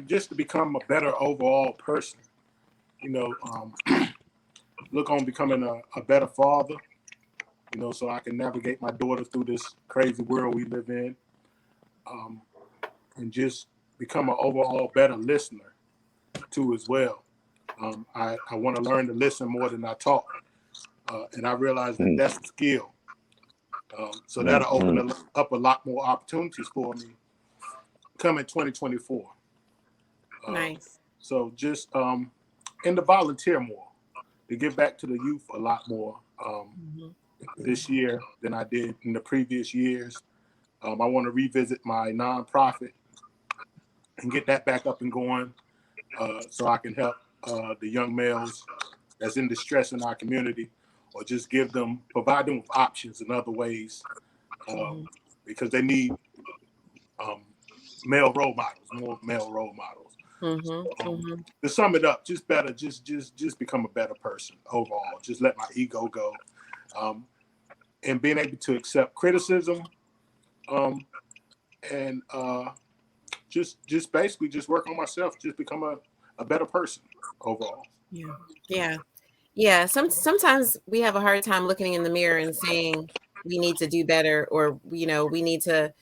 Just to become a better overall person. You know, look on becoming a better father, you know, so I can navigate my daughter through this crazy world we live in. And just become an overall better listener too as well. I want to learn to listen more than I talk. And I realize that that's a skill. So that'll open up a lot more opportunities for me coming 2024. Nice. So just and to volunteer more, to give back to the youth a lot more this year than I did in the previous years. I want to revisit my nonprofit and get that back up and going, so I can help the young males that's in distress in our community, or just provide them with options in other ways, because they need more male role models. To sum it up, just better, just become a better person overall. Just let my ego go, and being able to accept criticism, and just basically just work on myself, just become a better person overall. Yeah. Sometimes we have a hard time looking in the mirror and saying we need to do better, or, you know, we need to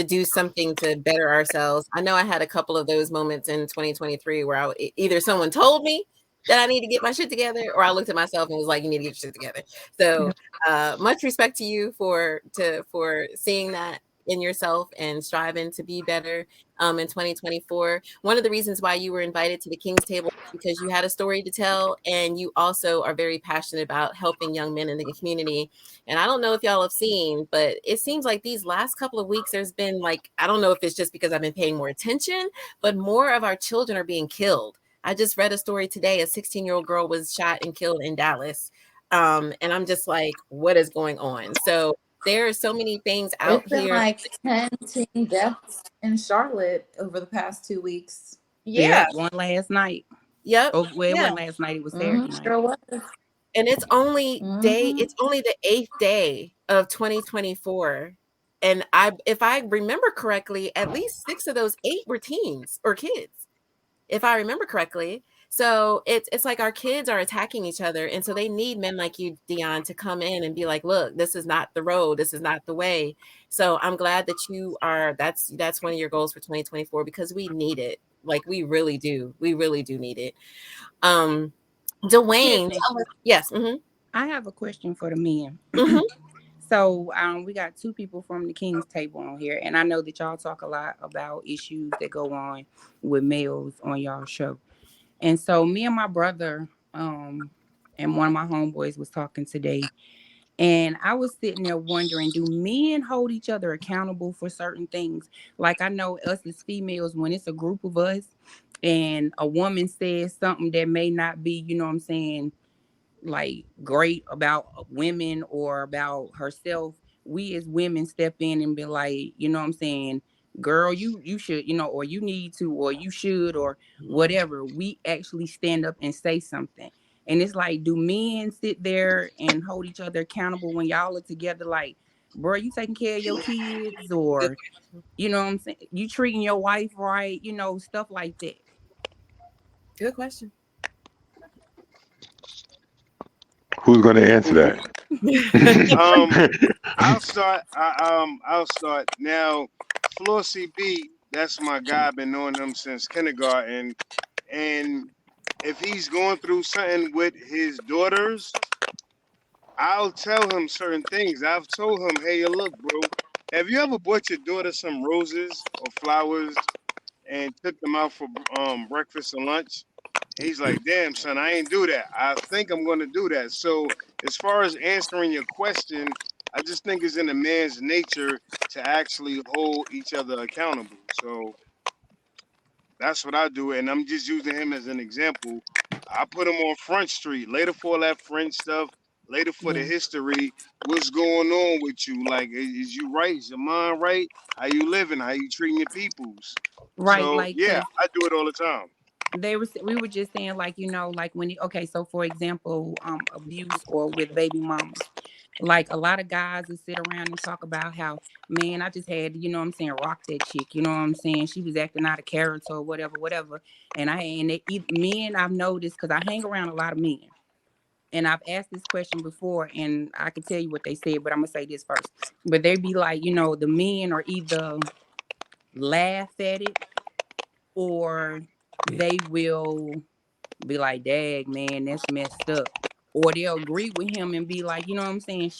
do something to better ourselves. I know I had a couple of those moments in 2023 where either someone told me that I need to get my shit together, or I looked at myself and was like, you need to get your shit together. So much respect to you for seeing that in yourself and striving to be better in 2024. One of the reasons why you were invited to the King's Table is because you had a story to tell, and you also are very passionate about helping young men in the community. And I don't know if y'all have seen, but it seems like these last couple of weeks there's been, like, I don't know if it's just because I've been paying more attention, but more of our children are being killed. I just read a story today. A 16-year-old girl was shot and killed in Dallas. And I'm just like, what is going on? So there are so many things out It's been here. like 10 teen deaths in Charlotte over the past 2 weeks. Yeah. One last night. Yep. Oh, well, it Yeah. wasn't last night. It was Saturday night. Sure was. And it's only it's only the 8th day of 2024. And if I remember correctly, at least 6 of those 8 were teens or kids, if I remember correctly. So it's like our kids are attacking each other. And so they need men like you, Dion, to come in and be like, look, this is not the road. This is not the way. So I'm glad that you are, that's one of your goals for 2024, because we need it. Like, we really do. We really do need it. Dwayne, yes. Mm-hmm. I have a question for the men. Mm-hmm. So we got 2 people from the King's Table on here, and I know that y'all talk a lot about issues that go on with males on y'all show. And so me and my brother and one of my homeboys was talking today, and I was sitting there wondering, do men hold each other accountable for certain things? Like, I know us as females, when it's a group of us and a woman says something that may not be, you know what I'm saying, like great about women or about herself, we as women step in and be like, you know what I'm saying, girl, you should, you know, or you need to, or you should, or whatever. We actually stand up and say something. And it's like, do men sit there and hold each other accountable when y'all are together? Like, bro, you taking care of your kids, or, you know what I'm saying, you treating your wife right, you know, stuff like that. Good question. Who's going to answer that? I'll start now. Floor CB, that's my guy. I've been knowing him since kindergarten, and if he's going through something with his daughters, I'll tell him certain things. I've told him, hey, look, bro, have you ever bought your daughter some roses or flowers and took them out for breakfast and lunch? He's like, damn, son, I ain't do that. I think I'm going to do that. So as far as answering your question, I just think it's in a man's nature to actually hold each other accountable. So that's what I do. And I'm just using him as an example. I put him on Front Street, later for all that French stuff, later for the history. What's going on with you? Like, is you right? Is your mind right? How you living? How you treating your peoples? Right. So, like, yeah, I do it all the time. We were just saying, like, you know, like when okay, so for example, abuse or with baby mamas, like a lot of guys will sit around and talk about how, man, I just had, you know what I'm saying, rock that chick, you know what I'm saying, she was acting out of character or whatever. And men, I've noticed, because I hang around a lot of men, and I've asked this question before, and I can tell you what they said, but I'm gonna say this first. But they be like, you know, the men are either laugh at it, or they will be like, dag, man, that's messed up. Or they'll agree with him and be like, you know what I'm saying,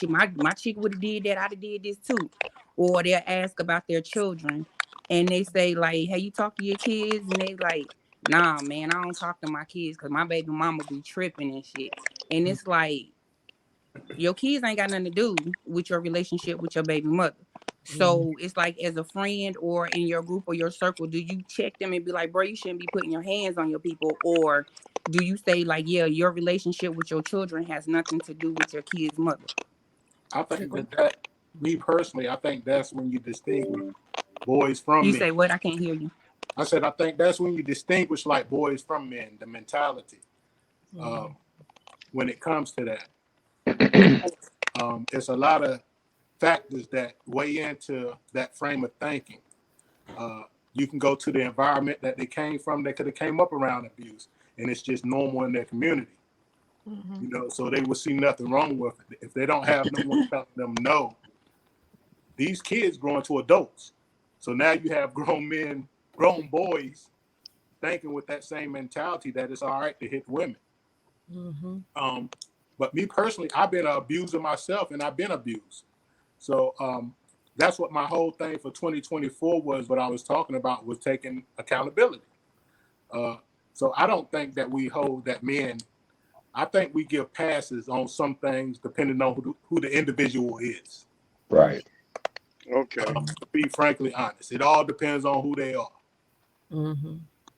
my chick would have did that, I'd have did this too. Or they'll ask about their children, and they say, like, hey, you talk to your kids? And they like, nah, man, I don't talk to my kids because my baby mama be tripping and shit. And it's like, your kids ain't got nothing to do with your relationship with your baby mother. So it's like, as a friend or in your group or your circle, do you check them and be like, bro, you shouldn't be putting your hands on your people? Or do you say, like, yeah, your relationship with your children has nothing to do with your kid's mother? I think that me personally, I think that's when you distinguish boys from men. You say what? I can't hear you. I said, I think that's when you distinguish like boys from men, the mentality. When it comes to that, it's a lot of factors that weigh into that frame of thinking. You can go to the environment that they came from. They could have came up around abuse, and it's just normal in their community. You know, so they would see nothing wrong with it. If they don't have no one telling them no, these kids grow into adults. So now you have grown boys thinking with that same mentality that it's all right to hit women. But me personally, I've been an abuser myself, and I've been abused. So that's what my whole thing for 2024 was. What I was talking about was taking accountability. So I don't think that we hold that men. I think we give passes on some things depending on who the individual is. Right. Okay. To be frankly honest, it all depends on who they are.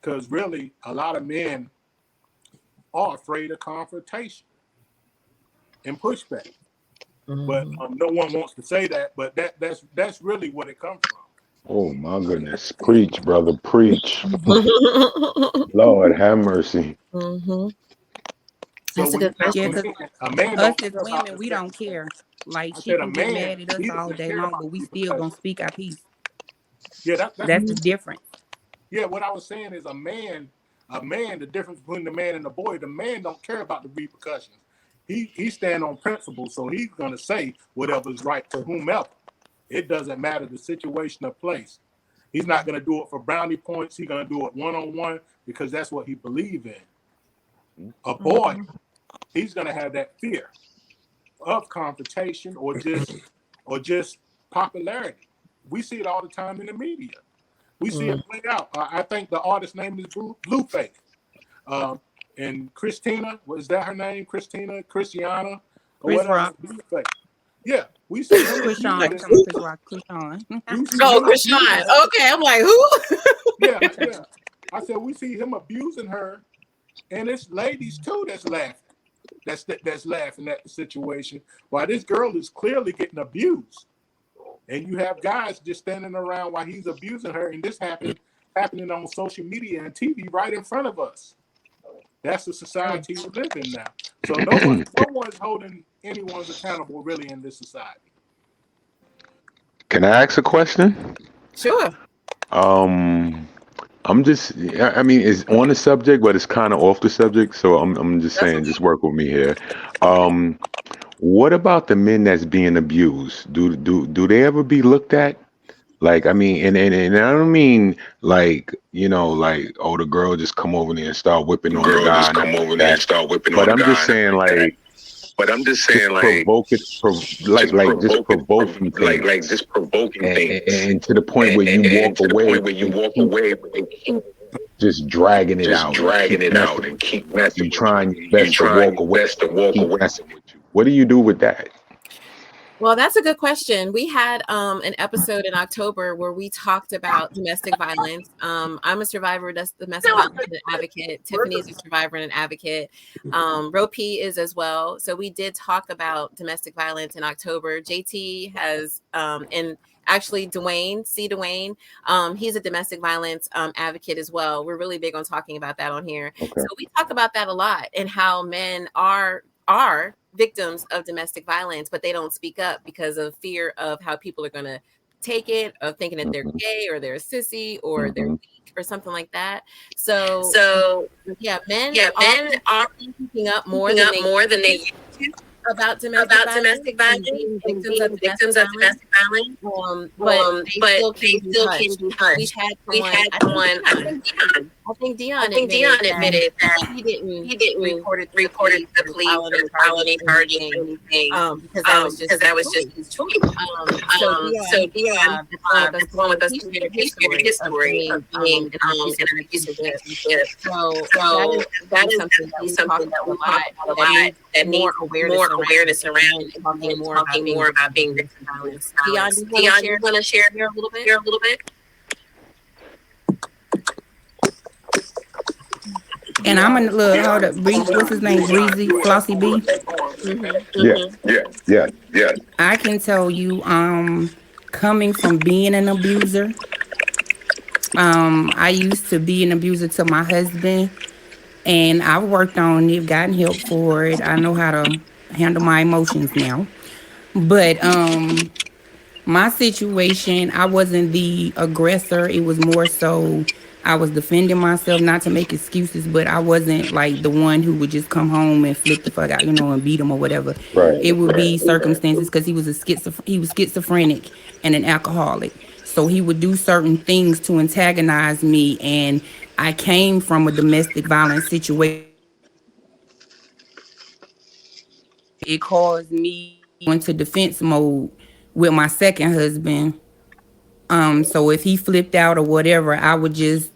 because really a lot of men are afraid of confrontation and pushback. But no one wants to say that, but that's really what it comes from. Oh my goodness. Preach, brother, preach. Lord have mercy. That's a good question. A man Us don't as care about women, the we sex. don't care. Like I she said a can get man, mad at us he all doesn't day care long, about but we the still gonna repercussions. speak our piece. Yeah, That's the difference. yeah. What I was saying is a man, the difference between the man and the boy, the man don't care about the repercussions. He stand on principle, so he's gonna say whatever's right to whomever. It doesn't matter the situation or place. He's not gonna do it for brownie points. He's gonna do it one-on-one because that's what he believes in. A boy, he's gonna have that fear of confrontation or just popularity. We see it all the time in the media. We see it play out. I think the artist's name is Blueface. And Christina, was that her name? Christiana, or Chris whatever. Rock. Blueface. Yeah, we see him. Krishan. Chris Rock. Krishan. Oh, Krishan. Okay, I'm like, who? yeah. I said we see him abusing her, and it's ladies too that's laughing. That's laughing at the situation. While this girl is clearly getting abused, and you have guys just standing around while he's abusing her, and this happening on social media and TV right in front of us. That's the society we live in now. So no one's holding anyone's accountable really in this society. Can I ask a question? Sure. I'm just, I mean, it's on the subject, but it's kind of off the subject. So I'm just saying, just work with me here. What about the men that's being abused? Do they ever be looked at? Like, I mean, and I don't mean like, like, oh, the girl just come over there and start whipping on the guy. But I'm just saying, like, just provoking things. And to the point where you walk away, just dragging it out and keep messing. You trying your best to walk away, keep messing with you. What do you do with that? Well, that's a good question. We had an episode in October where we talked about domestic violence. I'm a survivor of domestic violence and an advocate. Tiffany's a survivor and an advocate. Ropey is as well. So we did talk about domestic violence in October. JT has, and actually Dwayne, he's a domestic violence advocate as well. We're really big on talking about that on here. Okay. So we talk about that a lot and how men are victims of domestic violence, but they don't speak up because of fear of how people are going to take it, of thinking that they're gay or they're a sissy or they're weak or something like that. So yeah, men are speaking up more than they used to about domestic violence and victims of domestic violence. But they still can be hushed. We had someone. I think Dion admitted that he didn't report it to the police or felony charges or anything because that was just his choice. So Dion, the one with us who shared his story of being in an abusive relationship. So that is something that we talk about a lot. That needs more awareness around talking more about being victim violence. Dion, do you want to share here a little bit? And I'm gonna look. Hold up, what's his name? Breezy, Flossie B. Yeah. I can tell you, coming from being an abuser, I used to be an abuser to my husband, and I've worked on it, gotten help for it. I know how to handle my emotions now. But my situation, I wasn't the aggressor. It was more so I was defending myself, not to make excuses, but I wasn't like the one who would just come home and flip the fuck out, and beat him or whatever. Right. It would be circumstances because he was schizophrenic and an alcoholic. So he would do certain things to antagonize me, and I came from a domestic violence situation. It caused me into defense mode with my second husband. So if he flipped out or whatever, I would just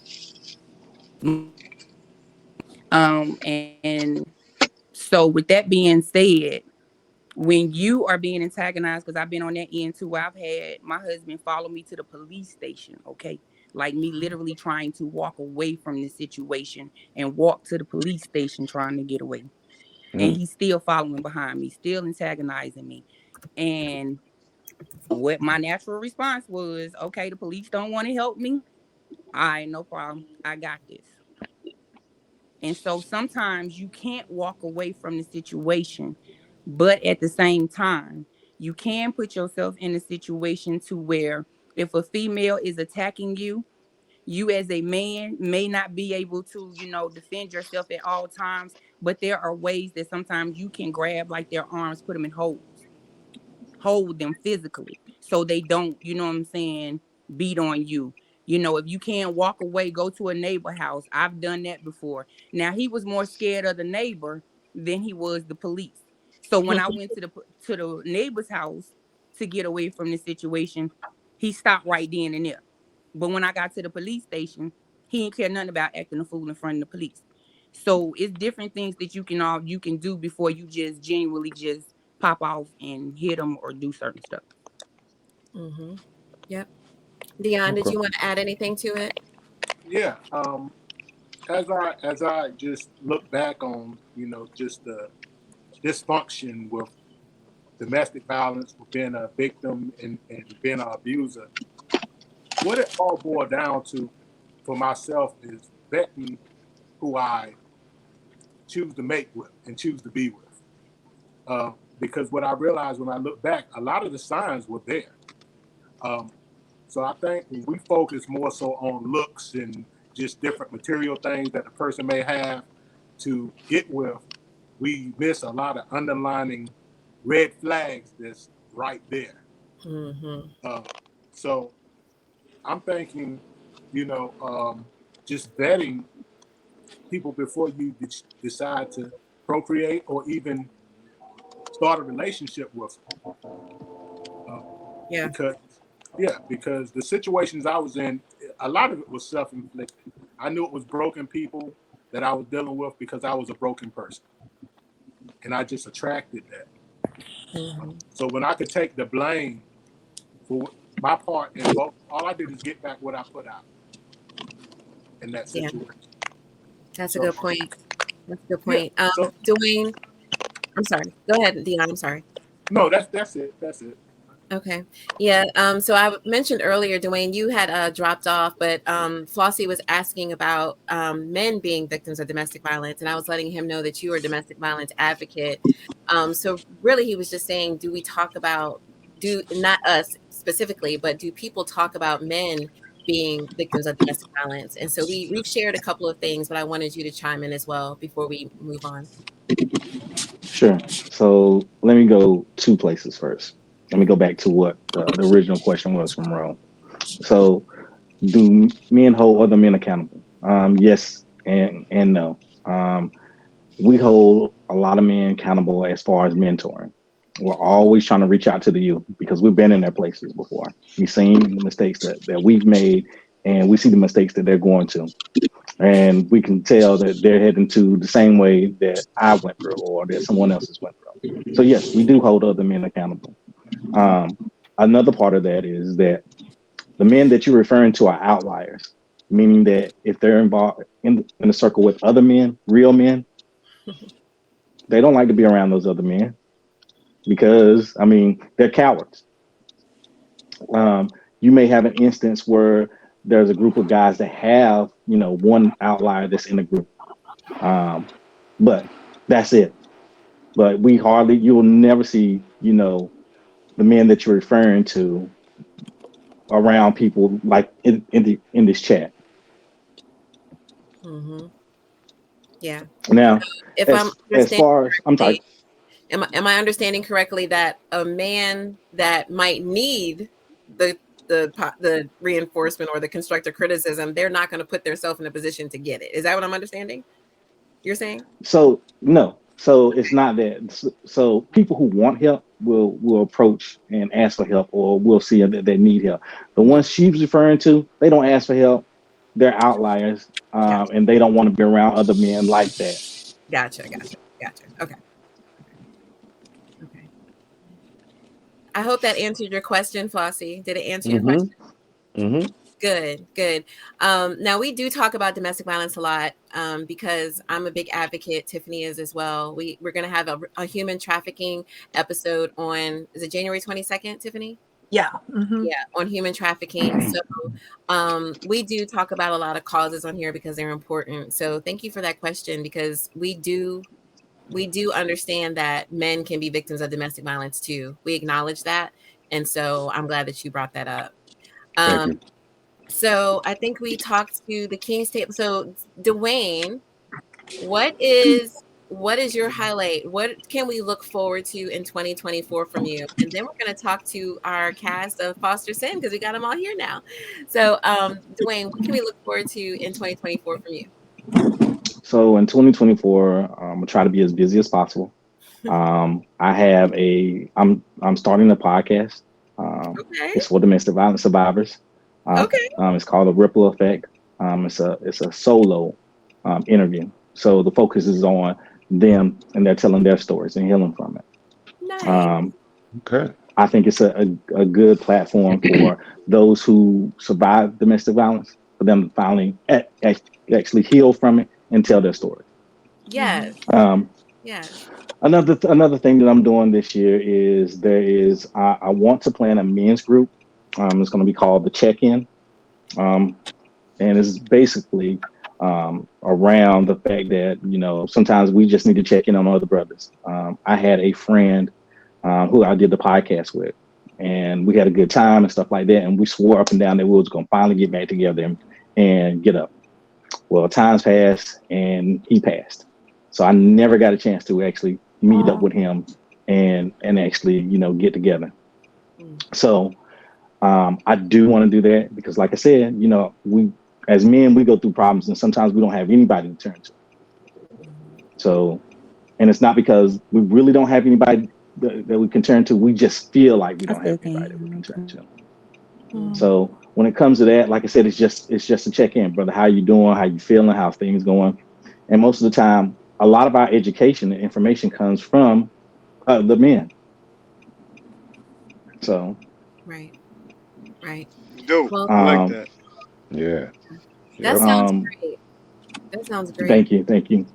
and so with that being said, when you are being antagonized, because I've been on that end too, I've had my husband follow me to the police station, okay? like me literally trying to walk away from the situation and walk to the police station trying to get away. And he's still following behind me, still antagonizing me. And what my natural response was, okay, the police don't want to help me. All right, no problem. I got this. And so sometimes you can't walk away from the situation, but at the same time, you can put yourself in a situation to where if a female is attacking you, you as a man may not be able to, defend yourself at all times, but there are ways that sometimes you can grab like their arms, put them in holds, hold them physically so they don't, beat on you. If you can't walk away, go to a neighbor house. I've done that before. Now, he was more scared of the neighbor than he was the police. So when I went to the neighbor's house to get away from the situation, he stopped right then and there. But when I got to the police station, he didn't care nothing about acting a fool in front of the police. So it's different things that you can do before you just genuinely just pop off and hit them or do certain stuff. Mm-hmm. Yep. Dion, did you want to add anything to it? Yeah. As I just look back on, just the dysfunction with domestic violence, with being a victim and being an abuser, what it all boiled down to for myself is vetting who I choose to mate with and choose to be with. Because what I realized when I look back, a lot of the signs were there. So I think when we focus more so on looks and just different material things that the person may have to get with, we miss a lot of underlining red flags that's right there. Mm-hmm. So I'm thinking, just vetting people before you decide to procreate or even start a relationship with them. Because the situations I was in, a lot of it was self-inflicted. I knew it was broken people that I was dealing with because I was a broken person. And I just attracted that. Mm-hmm. So when I could take the blame for my part in both, all I did is get back what I put out in that situation. That's a good point. Dwayne, I'm sorry. Go ahead, Dion. I'm sorry. No, that's it. That's it. Okay. Yeah. So I mentioned earlier, Dwayne, you had dropped off, but Flossie was asking about men being victims of domestic violence, and I was letting him know that you are a domestic violence advocate. So really, he was just saying, do we talk about, not us specifically, but do people talk about men being victims of domestic violence? And so we've shared a couple of things, but I wanted you to chime in as well before we move on. Sure. So let me go two places first. Let me go back to what the original question was from Ro. So, do men hold other men accountable? Yes and no. We hold a lot of men accountable as far as mentoring. We're always trying to reach out to the youth because we've been in their places before. We've seen the mistakes that we've made, and we see the mistakes that they're going to. And we can tell that they're heading to the same way that I went through or that someone else has went through. So yes, we do hold other men accountable. Another part of that is that the men that you're referring to are outliers, meaning that if they're involved in a circle with other men, real men, they don't like to be around those other men because, they're cowards. You may have an instance where there's a group of guys that have, one outlier that's in the group. But that's it. But you'll never see, the men that you're referring to around people like in this chat. Mm-hmm. Yeah. Now, if I'm sorry. Am I understanding correctly that a man that might need the reinforcement or the constructive criticism, they're not going to put themselves in a position to get it? Is that what I'm understanding? You're saying? So no. So it's not that. So people who want help will approach and ask for help, or we'll see that they need help. The ones she's referring to, they don't ask for help. They're outliers, and they don't want to be around other men like that. Gotcha. Okay. I hope that answered your question, Flossie. Did it answer your question? Mm-hmm. Good, good. Now we do talk about domestic violence a lot because I'm a big advocate. Tiffany is as well. We're going to have a human trafficking episode on, is it January 22nd, Tiffany? Yeah. Mm-hmm. Yeah, on human trafficking. So we do talk about a lot of causes on here because they're important. So thank you for that question, because we do understand that men can be victims of domestic violence too. We acknowledge that. And so I'm glad that you brought that up. Thank you. So I think we talked to the King's Table. So Dwayne, what is your highlight? What can we look forward to in 2024 from you? And then we're going to talk to our cast of Foster Sin, because we got them all here now. So Dwayne, what can we look forward to in 2024 from you? So in 2024, I'm gonna try to be as busy as possible. I'm starting a podcast. Okay. It's for domestic violence survivors. Okay. It's called The Ripple Effect. It's a solo interview. So the focus is on them, and they're telling their stories and healing from it. Nice. Okay. I think it's a good platform for those who survive domestic violence, for them to finally actually heal from it and tell their story. Yes. Yes. Another thing that I'm doing this year is I want to plan a men's group. It's going to be called the Check-In, and it's basically around the fact that, you know, sometimes we just need to check in on other brothers. I had a friend who I did the podcast with, and we had a good time and stuff like that, and we swore up and down that we was going to finally get back together and get up. Well, times passed and he passed, so I never got a chance to actually meet up with him and actually, you know, get together. So I do want to do that because, like I said, you know, we as men, we go through problems and sometimes we don't have anybody to turn to. So, and it's not because we really don't have anybody that we can turn to. We just feel like we don't have anybody that we can turn to. So when it comes to that, like I said, it's just a check-in, brother. How you doing? How you feeling? How things going? And most of the time, a lot of our education and information comes from the men. So. Right. Dope. Well, I like that. Yeah. That sounds great. That sounds great. Thank you.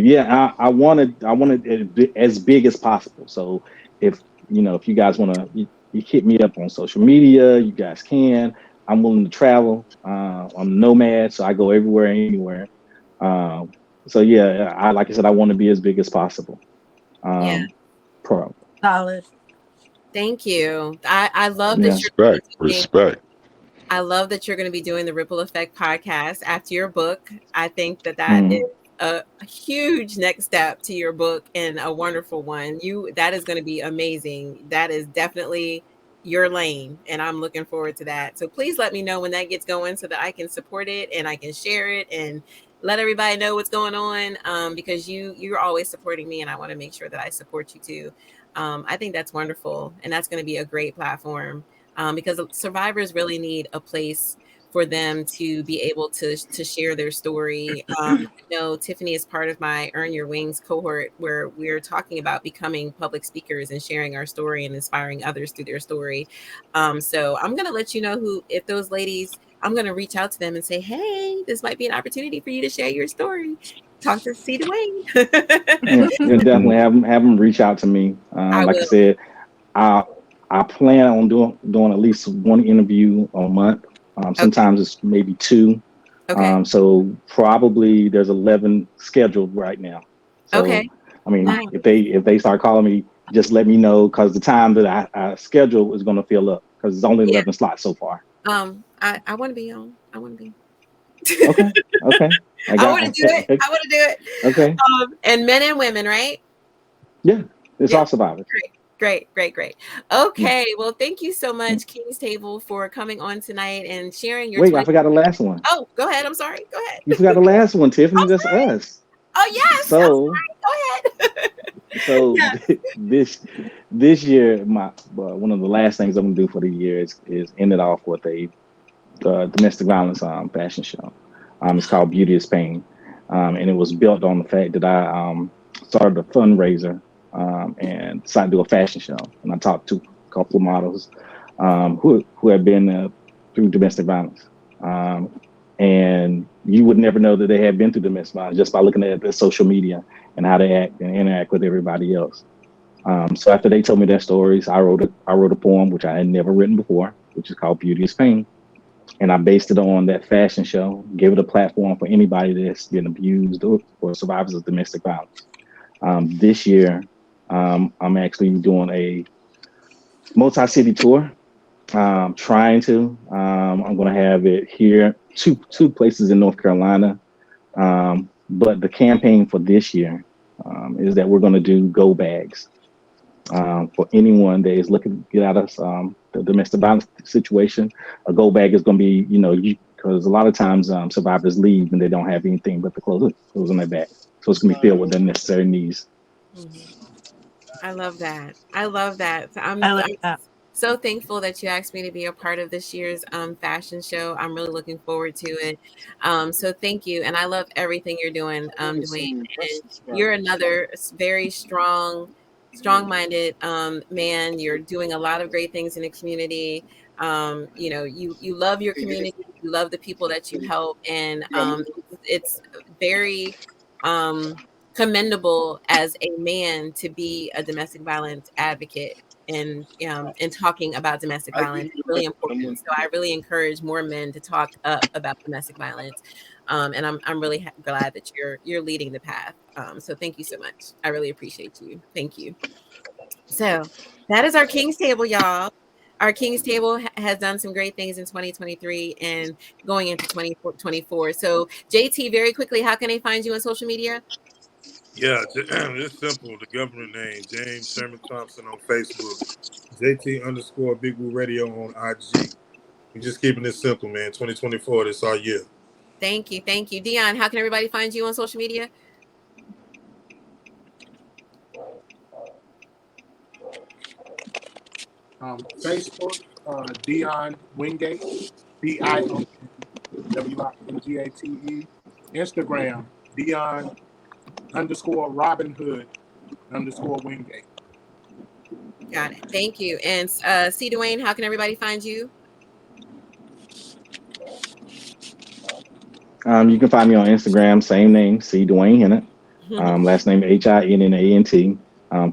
Yeah, I wanted it as big as possible. So if you guys want to, you hit me up on social media. You guys can. I'm willing to travel. I'm a nomad, so I go everywhere, anywhere. So yeah, like I said, I want to be as big as possible. Solid. Thank you. I love that you're respect. I love that you're going to be doing the Ripple Effect podcast after your book. I think that is a huge next step to your book, and a wonderful one. That is going to be amazing. That is definitely your lane, and I'm looking forward to that. So please let me know when that gets going so that I can support it and I can share it and let everybody know what's going on, because you're always supporting me, and I want to make sure that I support you too. I think that's wonderful, and that's going to be a great platform, because survivors really need a place for them to be able to share their story. Tiffany is part of my Earn Your Wings cohort, where we're talking about becoming public speakers and sharing our story and inspiring others through their story. So I'm going to let you know if those ladies, I'm going to reach out to them and say, hey, this might be an opportunity for you to share your story. Talk to C. Dwayne. Yeah, definitely have them reach out to me. Like I said, I plan on doing at least one interview a month. Sometimes it's maybe 2. Okay. So probably there's 11 scheduled right now. So, okay. I mean, if they start calling me, just let me know, because the time that I schedule is going to fill up, because it's only 11 slots so far. I want to be on. I want to be. Okay. I want to do it. Okay. And men and women, right? Yeah, it's all survivors. Great. Okay, well, thank you so much, King's Table, for coming on tonight and sharing your. Wait, I forgot the last one. Oh, go ahead. I'm sorry. Go ahead. You forgot the last one, Tiffany. That's us. Oh yes. So go ahead. So this year, one of the last things I'm gonna do for the year is end it off with a domestic violence fashion show. It's called Beauty is Pain, and it was built on the fact that I started a fundraiser and decided to do a fashion show. And I talked to a couple of models who had been through domestic violence. And you would never know that they had been through domestic violence just by looking at their social media and how they act and interact with everybody else. So after they told me their stories, I wrote a poem which I had never written before, which is called Beauty is Pain. And I based it on that fashion show, gave it a platform for anybody that's been abused or survivors of domestic violence. This year, I'm actually doing a multi-city tour. I'm going to have it here, two places in North Carolina. But the campaign for this year is that we're going to do go bags for anyone that is looking to get out of the domestic violence situation. A go bag is going to be, because a lot of times survivors leave and they don't have anything but the clothes on their back. So it's going to be filled with their necessary needs. I love that. I love that. I'm so thankful that you asked me to be a part of this year's fashion show. I'm really looking forward to it. So thank you. And I love everything you're doing, Dwayne. And you're another very strong-minded man. You're doing a lot of great things in the community. You love your community. You love the people that you help. And it's very commendable as a man to be a domestic violence advocate and talking about domestic violence is really important. So I really encourage more men to talk up about domestic violence. And I'm really glad that you're leading the path. So thank you so much. I really appreciate you. Thank you. So that is our King's Table, y'all. Our King's Table has done some great things in 2023 and going into 2024. So JT, very quickly, how can they find you on social media? Yeah, it's simple. The government name, James Sherman Thompson on Facebook. JT_Big Woo Radio on IG. We're just keeping it simple, man. 2024, this our year. Thank you. Thank you. Dion, how can everybody find you on social media? Facebook, Dion Wingate, DIONWINGATE. Instagram, Dion_Robin Hood_Wingate. Got it. Thank you. And C. Dwayne, how can everybody find you? You can find me on Instagram, same name, C. Dwayne Hennett. Last name HINNANT.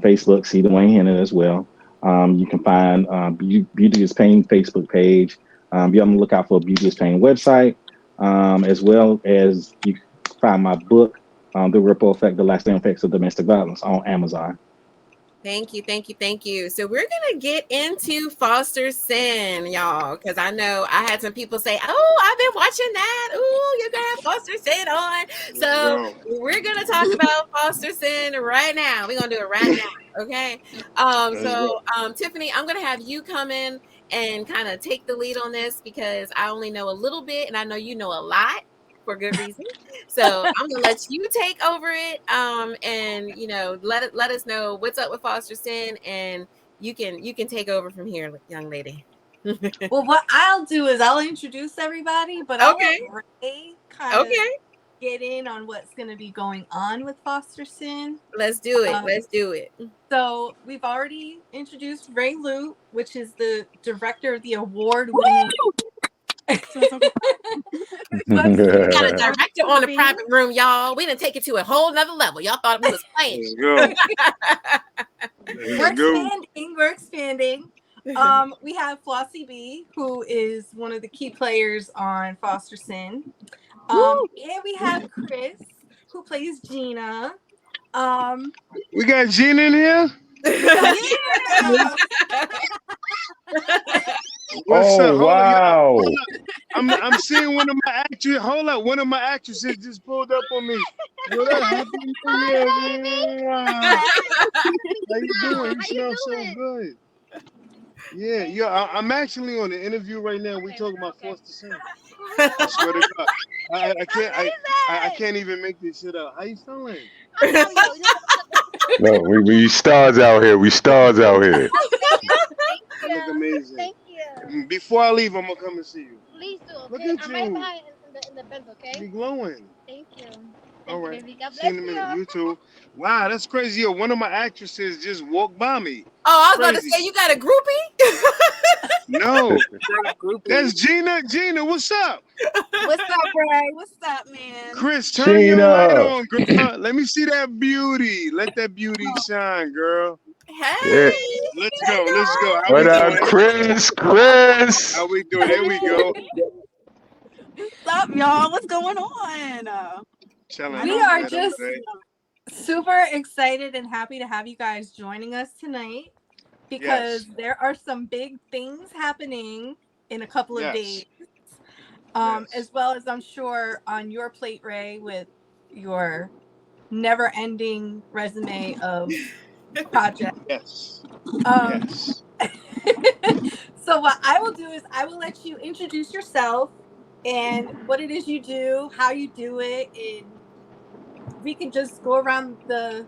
Facebook, C. Dwayne Hennett as well. You can find Beauty is Pain Facebook page. Be on the lookout for a Beauty is Pain website, as well as you can find my book, The Ripple Effect, The Lasting Effects of Domestic Violence, on Amazon. Thank you. Thank you. Thank you. So we're going to get into foster sin, y'all, because I know I had some people say, oh, I've been watching that. Oh, you're going to have foster sin on. So we're going to talk about foster sin right now. We're going to do it right now. Okay. Tiffany, I'm going to have you come in and kind of take the lead on this because I only know a little bit and I know you know a lot for good reason. So I'm gonna let you take over it, and let us know what's up with foster sin, and you can take over from here, young lady. Well, what I'll do is I'll introduce everybody, but I'll let Ray kind of get in on what's going to be going on with foster sin. Let's do it. Let's do it. So we've already introduced Ray Lute, which is the director of the award-winning. We got a director on the private room, y'all. We didn't take it to a whole nother level. Y'all thought we was playing. We're expanding. We have Flossie B, who is one of the key players on Foster Sin. And we have Chris, who plays Gina. We got Gina in here? What's up? Wow. I'm seeing one of my actresses. Hold up, one of my actresses just pulled up on me. What up? Happy New Year, man. How you doing? You smell so good. Yeah, I'm actually on the interview right now. We talking about foster sin. I swear to God, I can't even make this shit up. How you feeling? No, we stars out here. We stars out here. You look amazing. Thank you. Before I leave, I'm gonna come and see you. Please do. Okay? Look at you. I'm right behind in the bed, okay? You glowing. Thank you. All right. Baby. God See you in a minute. You too. Wow, that's crazy. Yo, one of my actresses just walked by me. Oh, I was about to say, you got a groupie? No, that's Gina. Gina, what's up? What's up, Ray? What's up, man? Chris, turn your light Gina. on, girl. Let me see that beauty. Let that beauty shine, girl. Yeah. Hey, Let's go. Let's go. How What we up, doing? Chris? Chris. How we doing? There we go. What's up, y'all? What's going on? Chilling. We I'm are good, I'm just good. super excited and happy to have you guys joining us tonight because Yes. there are some big things happening in a couple of Yes. days. Yes. As well as I'm sure on your plate, Ray, with your never-ending resume of projects. Yes. Um, Yes. So what I will do is I will let you introduce yourself and what it is you do, how you do it, and we can just go around the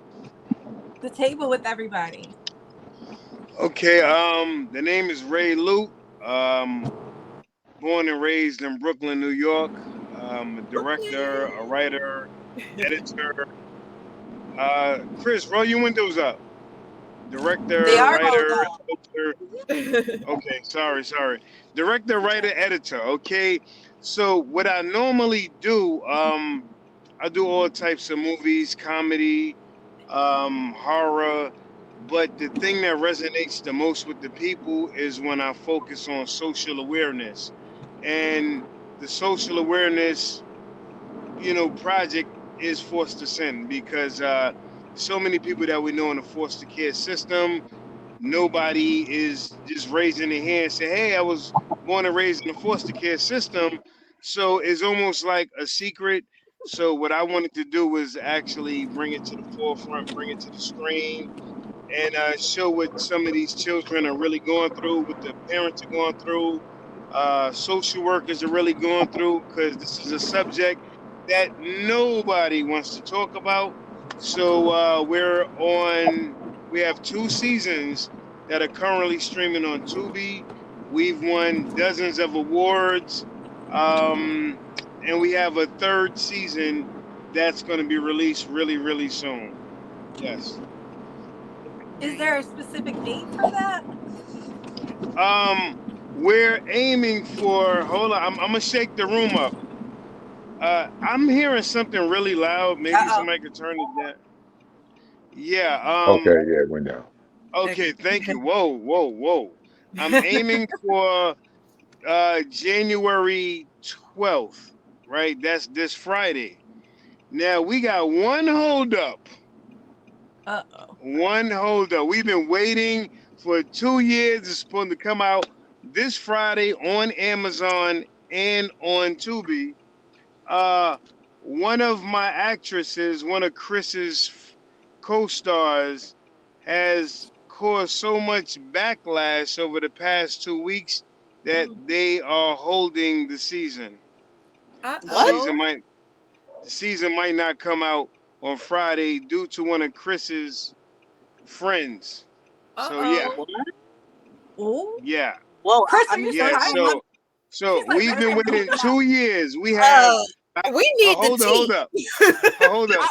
table with everybody. Okay. The name is Ray Luke. Born and raised in Brooklyn, New York. A director, a writer, editor. Chris, roll your windows up. Director, They are writer, rolled editor. Okay, sorry. Director, writer, editor. Okay. So what I normally do, I do all types of movies, comedy, horror. But the thing that resonates the most with the people is when I focus on social awareness. And the social awareness, project is Foster Sin because so many people that we know in the foster care system, nobody is just raising their hand and say, hey, I was born and raised in the foster care system. So it's almost like a secret. So what I wanted to do was actually bring it to the forefront, bring it to the screen, and show what some of these children are really going through, what the parents are going through, social workers are really going through, because this is a subject that nobody wants to talk about. So we have 2 seasons that are currently streaming on Tubi. We've won dozens of awards, and we have a 3rd season that's going to be released really, really soon. Yes. Is there a specific date for that? We're aiming for. Hold on, I'm gonna shake the room up. I'm hearing something really loud. Maybe somebody could turn it down. Yeah. Okay, yeah, it went down. Okay. Thank you. Whoa. I'm aiming for January 12th. Right. That's this Friday. Now we got one holdup. One holdup. We've been waiting for 2 years. It's supposed to come out this Friday on Amazon and on Tubi. One of my actresses, one of Chris's co-stars, has caused so much backlash over the past 2 weeks that they are holding the season. The season might not come out on Friday due to one of Chris's friends. So yeah. Oh. Yeah. Well, Chris, so we've been waiting 2 years. We have. We need hold up. Hold up.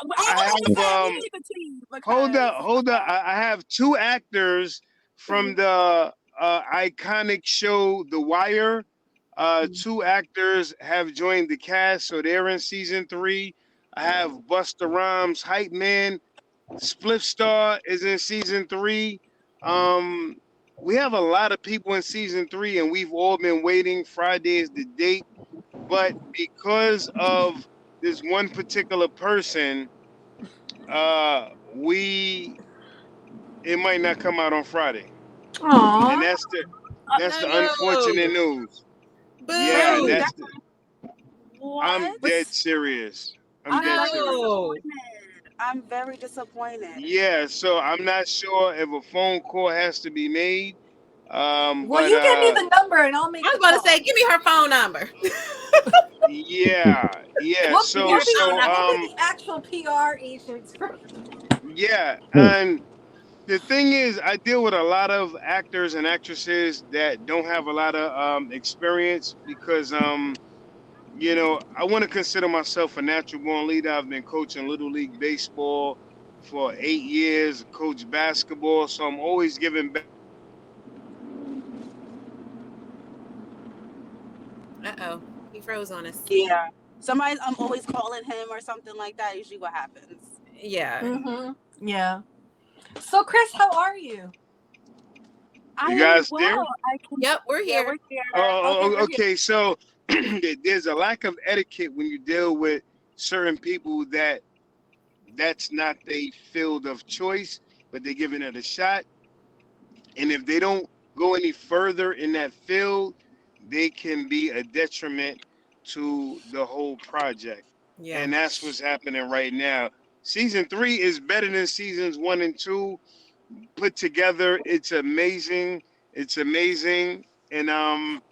Hold up. I have 2 actors from the iconic show The Wire. 2 actors have joined the cast, so they're in season 3. I have Busta Rhymes, Hype Man. Spliff Star is in season 3. We have a lot of people in season 3, and we've all been waiting. Friday is the date, but because of this one particular person, it might not come out on Friday. Aww. And that's the unfortunate news. Yeah, that's the. I'm dead serious. I'm very disappointed. Yeah, so I'm not sure if a phone call has to be made. Well, you give me the number and I'll make. I was about to say, give me her phone number. Yeah. We'll be the actual PR agents. Yeah, and the thing is, I deal with a lot of actors and actresses that don't have a lot of experience because I want to consider myself a natural born leader. I've been coaching Little League Baseball for 8 years, coach basketball, so I'm always giving back. Uh-oh. He froze on us. Yeah. Somebody's always calling him or something like that. Usually what happens. Yeah. Mm-hmm. Yeah. So, Chris, how are you? You guys there? Yep, we're here. We're here. Okay. So there's a lack of etiquette when you deal with certain people that's not their field of choice, but they're giving it a shot. And if they don't go any further in that field, they can be a detriment to the whole project. Yeah. And that's what's happening right now. Season 3 is better than seasons 1 and 2 put together. It's amazing. And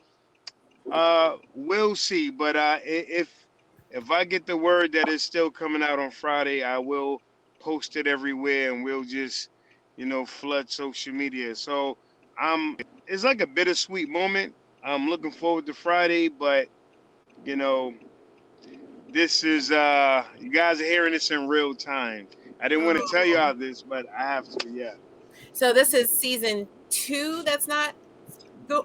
we'll see. But if I get the word that it's still coming out on Friday, I will post it everywhere, and we'll just, flood social media. So it's like a bittersweet moment. I'm looking forward to Friday, but this is you guys are hearing this in real time. I didn't want to tell y'all this, but I have to. Yeah. So this is season 2. That's not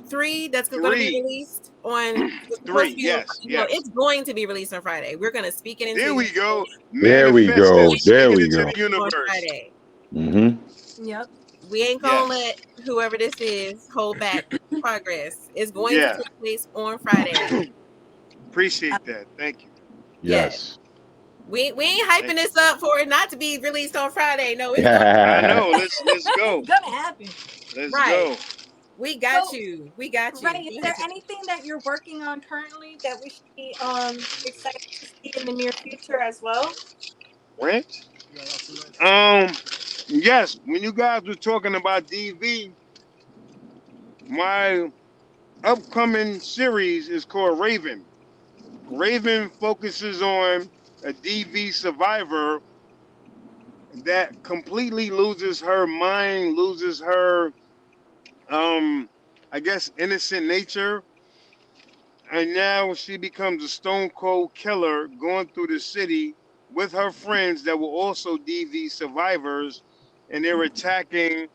3. That's going to be released on 3. Yes. No, it's going to be released on Friday. We're going to speak it into. There we go. There we go. There we go. On Friday. Mm-hmm. Yep. We ain't gonna let whoever this is hold back progress. It's going to take place on Friday. Appreciate that. Thank you. Yes. We ain't hyping this up for it not to be released on Friday. No, it's I know. Let's go. It's gonna happen. Let's go. We got you. We got you. Right. Is there anything that you're working on currently that we should be excited to see in the near future as well? What? Yes. When you guys were talking about DV, my upcoming series is called Raven. Raven focuses on a DV survivor that completely loses her mind, loses her, I guess, innocent nature. And now she becomes a stone cold killer going through the city with her friends that were also DV survivors. And they're attacking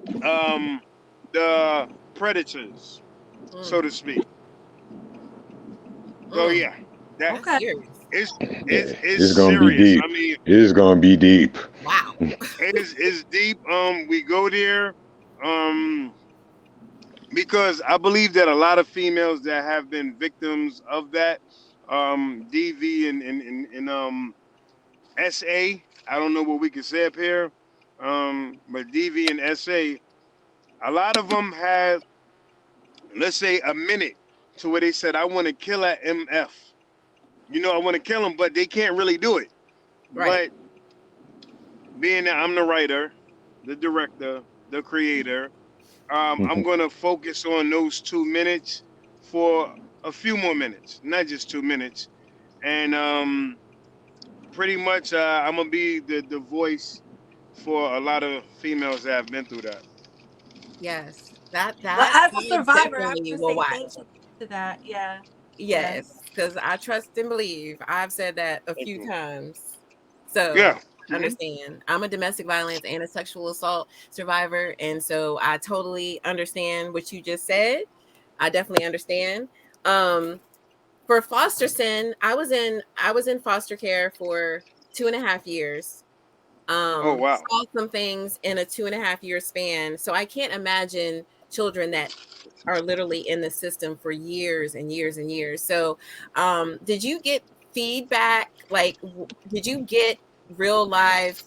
the predators, so to speak. So yeah, that's it's gonna be serious. deep. I mean, it's gonna be deep. Wow. It's deep. We go there because I believe that a lot of females that have been victims of that DV and SA. I don't know what we can say up here, but DV and SA. A lot of them had, let's say, a minute to where they said, "I want to kill at MF." I want to kill them, but they can't really do it. Right. But being that I'm the writer, the director, the creator, I'm going to focus on those 2 minutes for a few more minutes, not just 2 minutes. And pretty much I'm going to be the voice for a lot of females that have been through that. Yes. That as a survivor, I definitely have will to watch. say thank you to that. Yeah. Yes, because I trust and believe. I've said that a few times. So understand. I'm a domestic violence and a sexual assault survivor, and so I totally understand what you just said. I definitely understand. For foster sin, I was in foster care for 2.5 years. Oh wow. Saw some things in a 2.5 year span. So I can't imagine children that are literally in the system for years and years and years. So did you get feedback? Like, did you get real live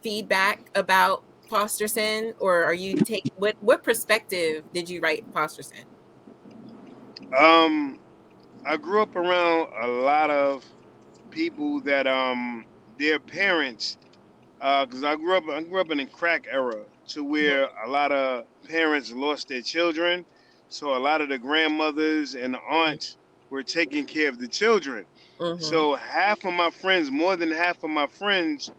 feedback about foster sin, or are you take what perspective did you write foster sin? I grew up around a lot of people that their parents, because I grew up in the crack era, to where a lot of parents lost their children. So a lot of the grandmothers and the aunts were taking care of the children. So half of my friends, more than half of my friends,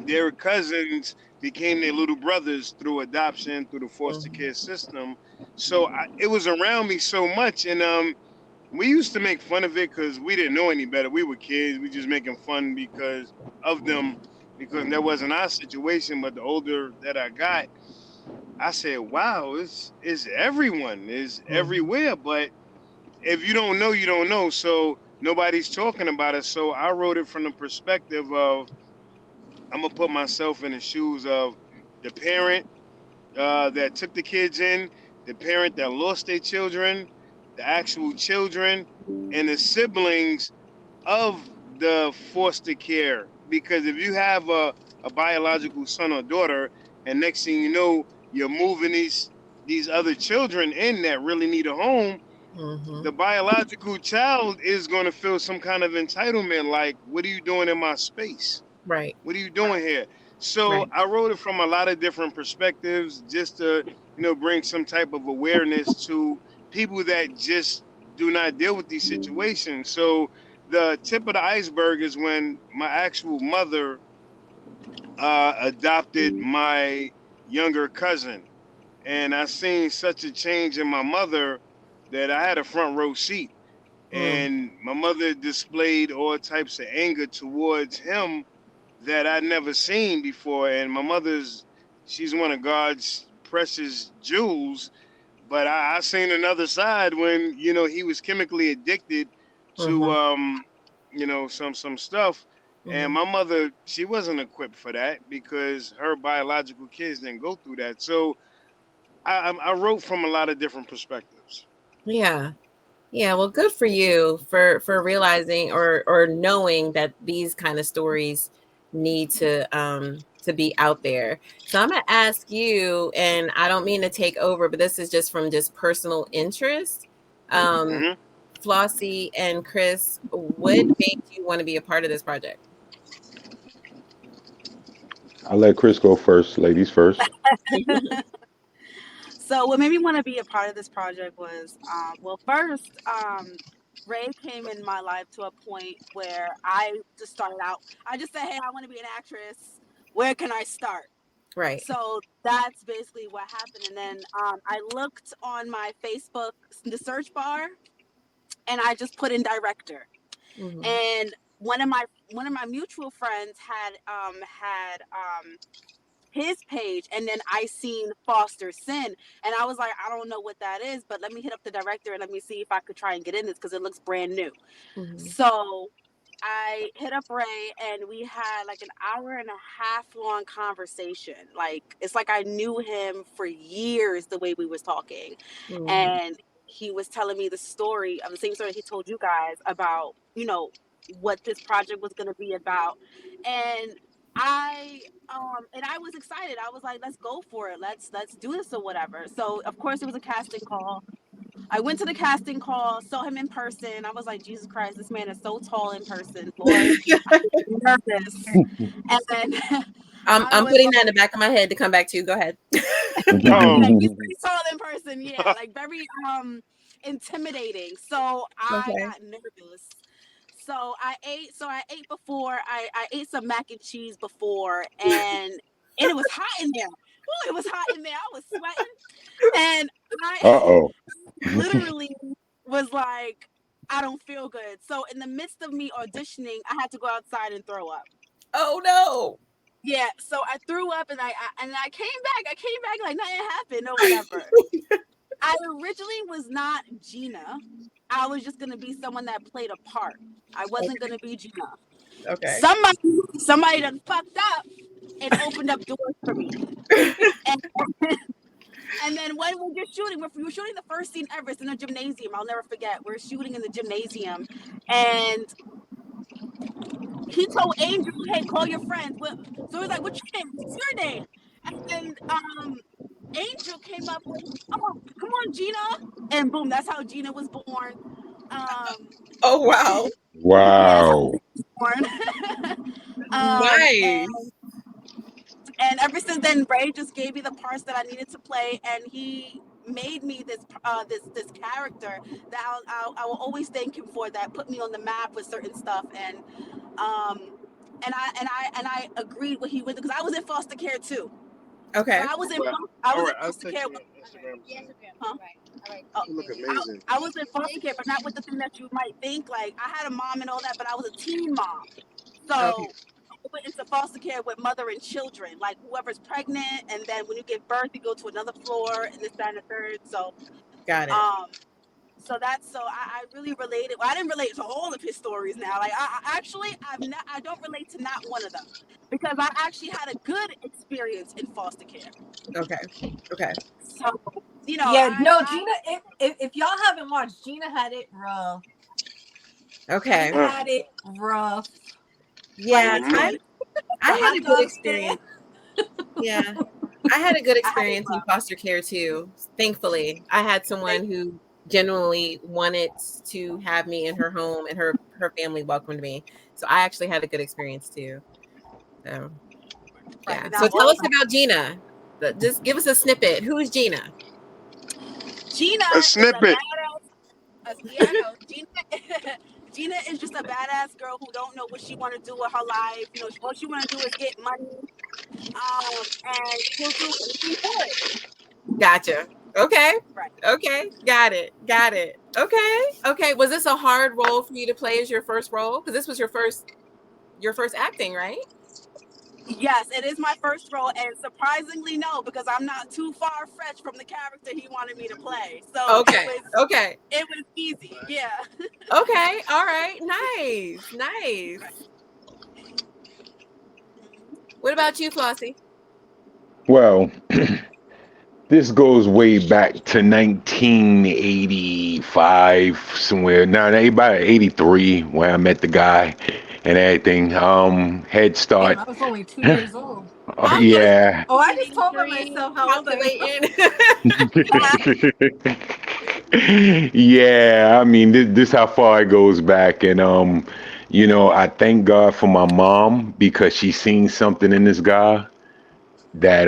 their cousins became their little brothers through adoption, through the foster care system. So it was around me so much. And we used to make fun of it because we didn't know any better. We were kids. We just making fun because of them, because that wasn't our situation. But the older that I got, I said, wow, it's everyone, it's everywhere. But if you don't know, you don't know. So nobody's talking about it. So I wrote it from the perspective of I'm gonna put myself in the shoes of the parent that took the kids in, the parent that lost their children, the actual children, and the siblings of the foster care. Because if you have a biological son or daughter, and next thing you know, you're moving these other children in that really need a home, Mm-hmm. the biological child is going to feel some kind of entitlement, like, what are you doing in my space? Right. What are you doing here? So Right. I wrote it from a lot of different perspectives, just to bring some type of awareness to people that just do not deal with these situations. So the tip of the iceberg is when my actual mother adopted my younger cousin, and I seen such a change in my mother that I had a front row seat. And my mother displayed all types of anger towards him that I'd never seen before. And my she's one of God's precious jewels. But I seen another side when, he was chemically addicted to, some stuff. And my mother, she wasn't equipped for that because her biological kids didn't go through that. So I wrote from a lot of different perspectives. Yeah. Yeah, well, good for you for realizing or knowing that these kind of stories need to be out there. So I'm gonna ask you, and I don't mean to take over, but this is just from just personal interest. Flossie and Chris, what made you want to be a part of this project? I'll let Chris go first. Ladies first. So what made me want to be a part of this project was, first, Ray came in my life to a point where I just started out. I just said, hey, I want to be an actress. Where can I start? Right. So that's basically what happened. And then I looked on my Facebook, the search bar, and I just put in director. And one of my mutual friends had his page, and then I seen Foster Sin, and I was like, I don't know what that is, but let me hit up the director and let me see if I could try and get in this because it looks brand new. So I hit up Ray, and we had like an hour and a half long conversation. Like, it's like I knew him for years the way we was talking. And he was telling me the story of the same story he told you guys about, what this project was going to be about. And I was excited. I was like, let's go for it. Let's do this or whatever. So of course it was a casting call. I went to the casting call, saw him in person. I was like, Jesus Christ, this man is so tall in person. Lord, I'm nervous. And then I'm putting that in the back of my head to come back to you. Go ahead. He's pretty tall in person, yeah, like very intimidating. So I got nervous. So I ate before. I ate some mac and cheese before, and it was hot in there. Oh, it was hot in there. I was sweating, and I literally was like, I don't feel good. So in the midst of me auditioning, I had to go outside and throw up. Oh no. Yeah, so I threw up, and I came back. I came back like nothing happened or whatever. I originally was not Gina. I was just gonna be someone that played a part. I wasn't gonna be Gina. Okay. Somebody done fucked up and opened up doors for me. And then when we were shooting the first scene ever. It's in a gymnasium. I'll never forget. We're shooting in the gymnasium, and he told Angel, "Hey, call your friends." So he was like, "What's your name? What's your name?" And then Angel came up with, "Oh, come on, Gina," and boom, that's how Gina was born. Oh wow! Wow! Nice. And ever since then, Ray just gave me the parts that I needed to play, and he made me this character that I will always thank him for. That put me on the map with certain stuff, and I agreed what he went because I was in foster care too. Okay. So I was in foster care. Huh? You look amazing. I was in foster care, but not with the thing that you might think. Like, I had a mom and all that, but I was a teen mom. So I went into foster care with mother and children, like whoever's pregnant, and then when you give birth, you go to another floor, and this, that, and the third. So got it. So I really related. Well, I didn't relate to all of his stories now. Like I don't relate to not one of them because I actually had a good experience in foster care. Okay. So Gina. If y'all haven't watched, Gina had it rough. Okay. Gina had it rough. Yeah, I had a good experience. Yeah, I had a good experience in foster care too. Thankfully, I had someone who genuinely wanted to have me in her home, and her family welcomed me. So I actually had a good experience too. So yeah. So tell us about Gina. Just give us a snippet. Who is Gina? Gina. A snippet. Gina is just a badass girl who don't know what she want to do with her life. You know, all she want to do is get money. And she'll do anything for it. Gotcha. Okay. Right. Okay. Got it. Okay. Was this a hard role for you to play as your first role? Because this was your first acting, right? Yes, it is my first role, and surprisingly, no, because I'm not too far fetched from the character he wanted me to play. So it was easy. Yeah. Okay. All right. Nice. What about you, Flossie? Well, this goes way back to 1985, somewhere. Now, about 83, where I met the guy and everything. Head Start. I was only 2 years old. Oh, yeah. I just told myself how old I am. Yeah, I mean, this how far it goes back. And, I thank God for my mom because she seen something in this guy that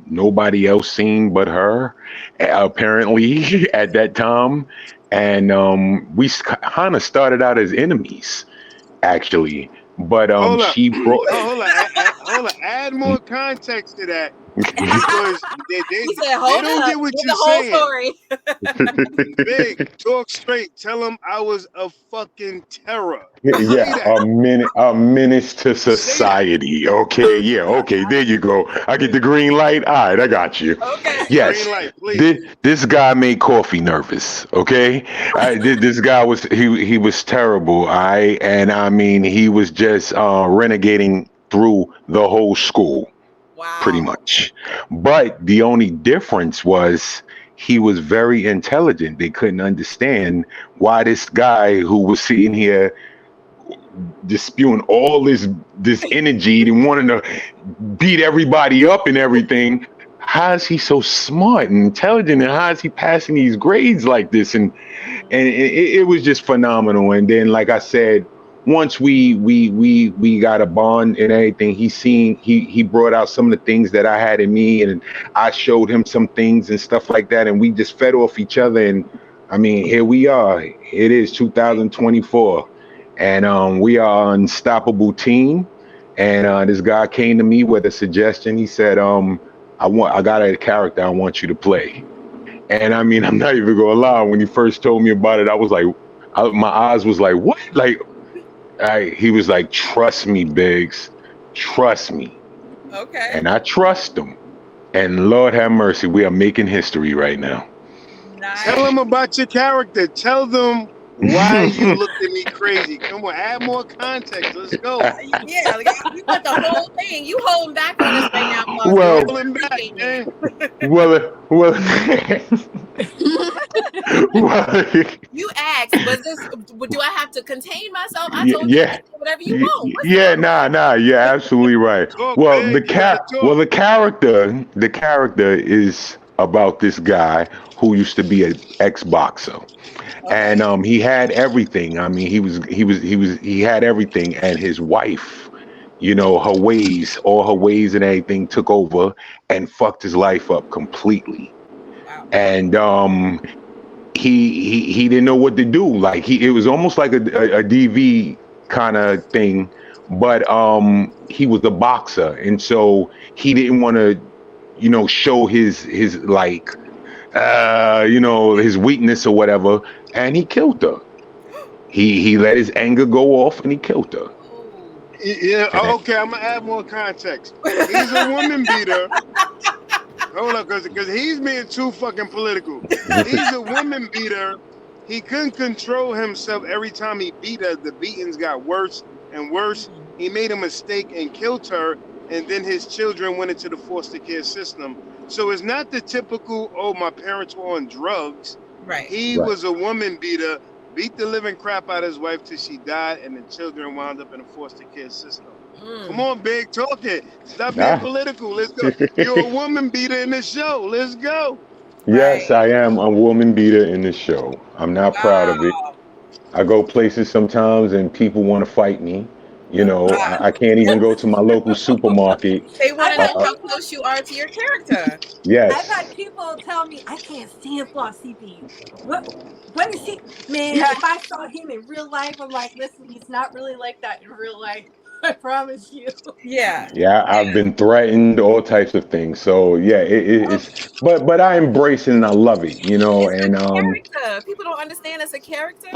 nobody else seen but her, apparently, at that time. And we kind of started out as enemies, actually. But she brought. Hold on. Add more context to that because they don't get what you're saying. Big, talk straight. Tell them I was a fucking terror. Yeah, a menace to society. Okay, yeah, okay, there you go. I get the green light. All right, I got you. Okay. Yes, green light, please. This guy made coffee nervous. Okay, this guy was he was terrible. And I mean he was just renegading through the whole school. Wow. Pretty much. But the only difference was he was very intelligent. They couldn't understand why this guy who was sitting here just spewing all this energy and wanting to beat everybody up and everything. How is he so smart and intelligent, and how is he passing these grades like this? And it was just phenomenal. And then, like I said, once we got a bond and everything, he brought out some of the things that I had in me, and I showed him some things and stuff like that, and we just fed off each other. And I mean, here we are. It is 2024, and we are an unstoppable team. And this guy came to me with a suggestion. He said, I got a character I want you to play. And I mean, I'm not even gonna lie. When he first told me about it, I was like, my eyes was like, what? Like. He was like, trust me, Biggs, trust me. Okay. And I trust him. And Lord have mercy, we are making history right now. Nice. Tell them about your character. Tell them why you looked at me crazy. Come on, add more context. Let's go. Yeah, you want the whole thing. You holding back on us right now, Boss. Well, Pulling back, man. well. You asked, do I have to contain myself? I told you to do whatever you want. Nah. You're absolutely right. Well, the character is about this guy who used to be an ex-boxer. Okay. And he had everything. I mean, he had everything, and his wife, all her ways and everything took over and fucked his life up completely. Wow. And he didn't know what to do. Like it was almost like a DV kind of thing, but he was a boxer, and so he didn't want to, show his like his weakness or whatever, and he killed her. He let his anger go off and he killed her. Yeah, okay, I'm gonna add more context. He's a woman beater. Hold up, because he's being too fucking political. He's a woman beater he couldn't control himself. Every time he beat her, the beatings got worse and worse. He made a mistake and killed her, and then his children went into the foster care system. So it's not the typical, oh, my parents were on drugs. Right. He was a woman beater, beat the living crap out of his wife till she died, and the children wound up in a foster care system. Come on, Big, talk it. Stop being political. Let's go. You're a woman beater in the show. Let's go. Yes, I am a woman beater in the show. I'm not proud of it. I go places sometimes and people want to fight me. You know, I can't even go to my local supermarket. They want to know how close you are to your character. Yes. I've had people tell me I can't stand Flossie B. When is he? Man, if I saw him in real life, I'm like, listen, he's not really like that in real life. I promise you. Yeah. Yeah, I've been threatened, all types of things. So yeah, it's but I embrace it and I love it, you know. And character. People don't understand it's a character.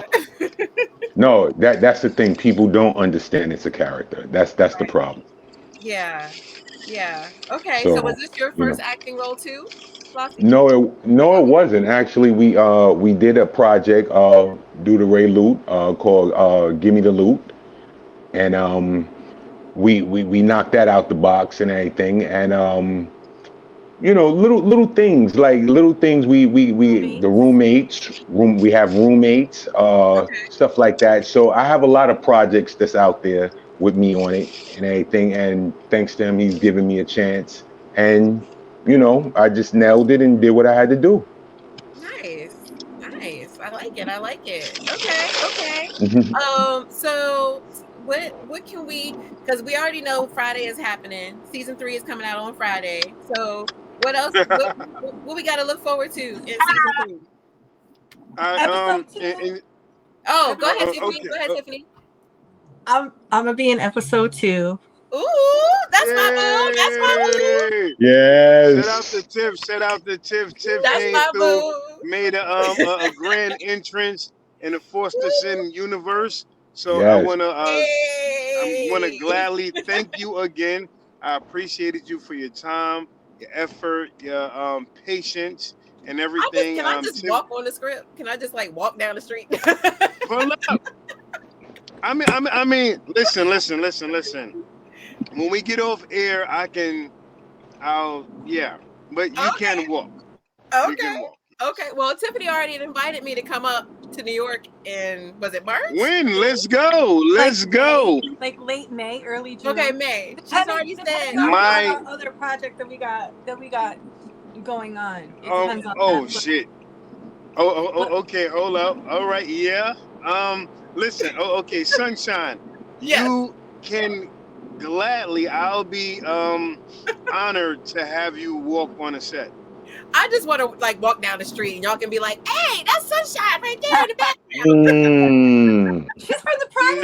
no, that's the thing. People don't understand it's a character. That's the problem. Yeah. Yeah. Okay. So was this your first acting role too, Flossie? No, it wasn't. Actually, we did a project due to Ray Loot called Give Me the Loot. And we knocked that out the box and everything. And you know, little things like we the roommates, we have roommates, stuff like that. So I have a lot of projects that's out there with me on it and everything. And thanks to him, he's given me a chance. And you know, I just nailed it and did what I had to do. Nice. I like it. Okay. So what can we, because we already know Friday is happening. Season 3 is coming out on Friday. So what else? what we got to look forward to in season 3? Go ahead, Tiffany. Okay. Go ahead, Tiffany. I'm gonna be in episode 2. Ooh, that's my boo. That's my boo. Yes. Shout out to Tiff. Tiff That's came my through, boo. made a grand entrance in the Foster Sin universe. So Yes. I wanna gladly thank you again. I appreciated you for your time, your effort, your patience, and everything. Can I just walk on the script? Can I just like walk down the street? Pull up. I mean, listen. When we get off air, but you can walk. Okay. You can walk. Okay. Well, Tiffany already invited me to come up to New York in, was it March? When? Let's go. Let's go. Like late May, early June. Okay, May. She's already said. My other project that we got going on. It depends on that. Shit. Okay. Hold up. All right. Yeah. Listen. Okay. Sunshine. Yes. You can gladly. I'll be honored to have you walk on a set. I just want to like walk down the street and y'all can be like, "Hey, that's Sunshine right there in the background." She's from the project.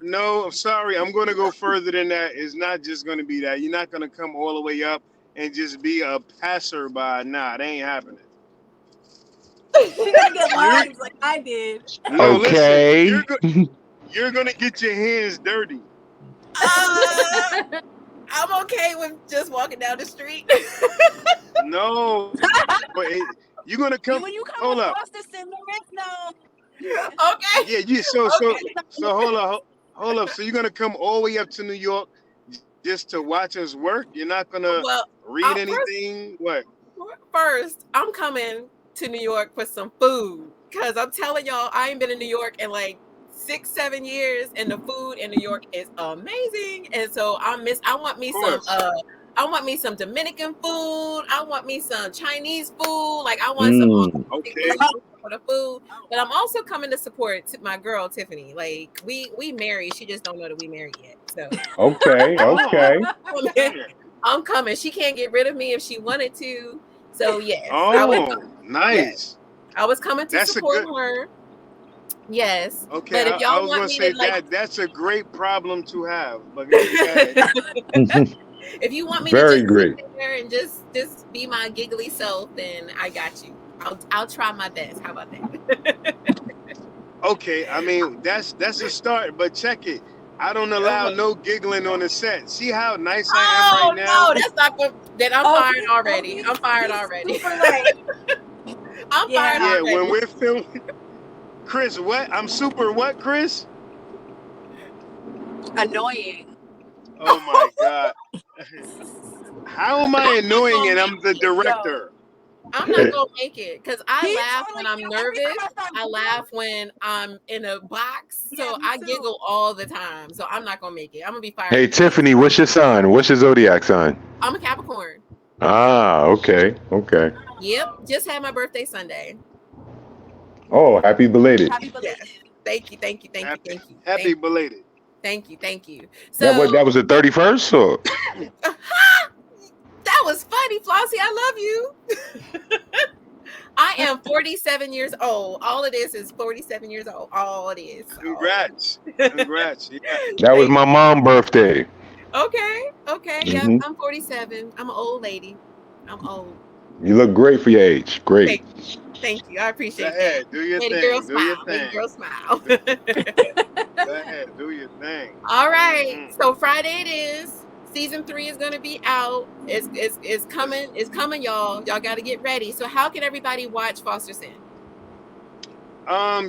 No, I'm sorry. I'm going to go further than that. It's not just going to be that. You're not going to come all the way up and just be a passerby. Nah, that ain't happening. She's gonna get lines like I did. No, okay. Listen, you're gonna get your hands dirty. I'm okay with just walking down the street. No, but you're gonna come. When you come Hold up. across the Sin, no. Okay. Yeah. So hold up. So you're gonna come all the way up to New York just to watch us work? You're not gonna read anything? What? First, I'm coming to New York for some food because I'm telling y'all, I ain't been in New York in like 6-7 years, and the food in New York is amazing. And so I want me some Dominican food. I want me some Chinese food. Like I want some for the food. But I'm also coming to support my girl Tiffany. Like we married. She just don't know that we married yet. So okay. I'm coming. She can't get rid of me if she wanted to. So yes. Nice. Yes. I was coming to support her. Yes. Okay. But if y'all I was want gonna me say to, that's a great problem to have. But if you want me Very to great. sit there and just be my giggly self, then I got you. I'll try my best. How about that? Okay. I mean that's a start, but check it. I don't allow no giggling on the set. See how nice I am right now? No, that's not good. Then I'm fired already. I'm fired already. I'm fired Yeah, already. when we're filming. Chris, what? I'm super what, Chris? Annoying. Oh my God. How am I annoying and I'm the Yo, director? I'm not gonna make it because I He laugh totally when I'm do. Every time nervous. I start I moving, laugh when I'm in a box, yeah, so me I too. giggle all the time. So I'm not gonna make it. I'm gonna be fired. Hey, Tiffany, what's your sign? What's your zodiac sign? I'm a Capricorn. Ah, okay. Yep, just had my birthday Sunday. Oh, happy belated. happy belated. Yes. Thank you. Happy belated. Thank you. So That was the 31st, or that was funny, Flossie. I love you. I am 47 years old. All of this is 47 years old. All it is. Congrats. Yeah. that was my mom's birthday. Okay. Yep. Mhm. I'm 47. I'm an old lady. I'm old. You look great for your age. Great. Thank you. I appreciate Go ahead, that. do your Lady thing. girl Do your smile. Lady thing. girl smile. Go ahead, do your thing. All right. So Friday it is. Season 3 is going to be out. It's coming. It's coming, y'all. Y'all got to get ready. So how can everybody watch Foster Sin?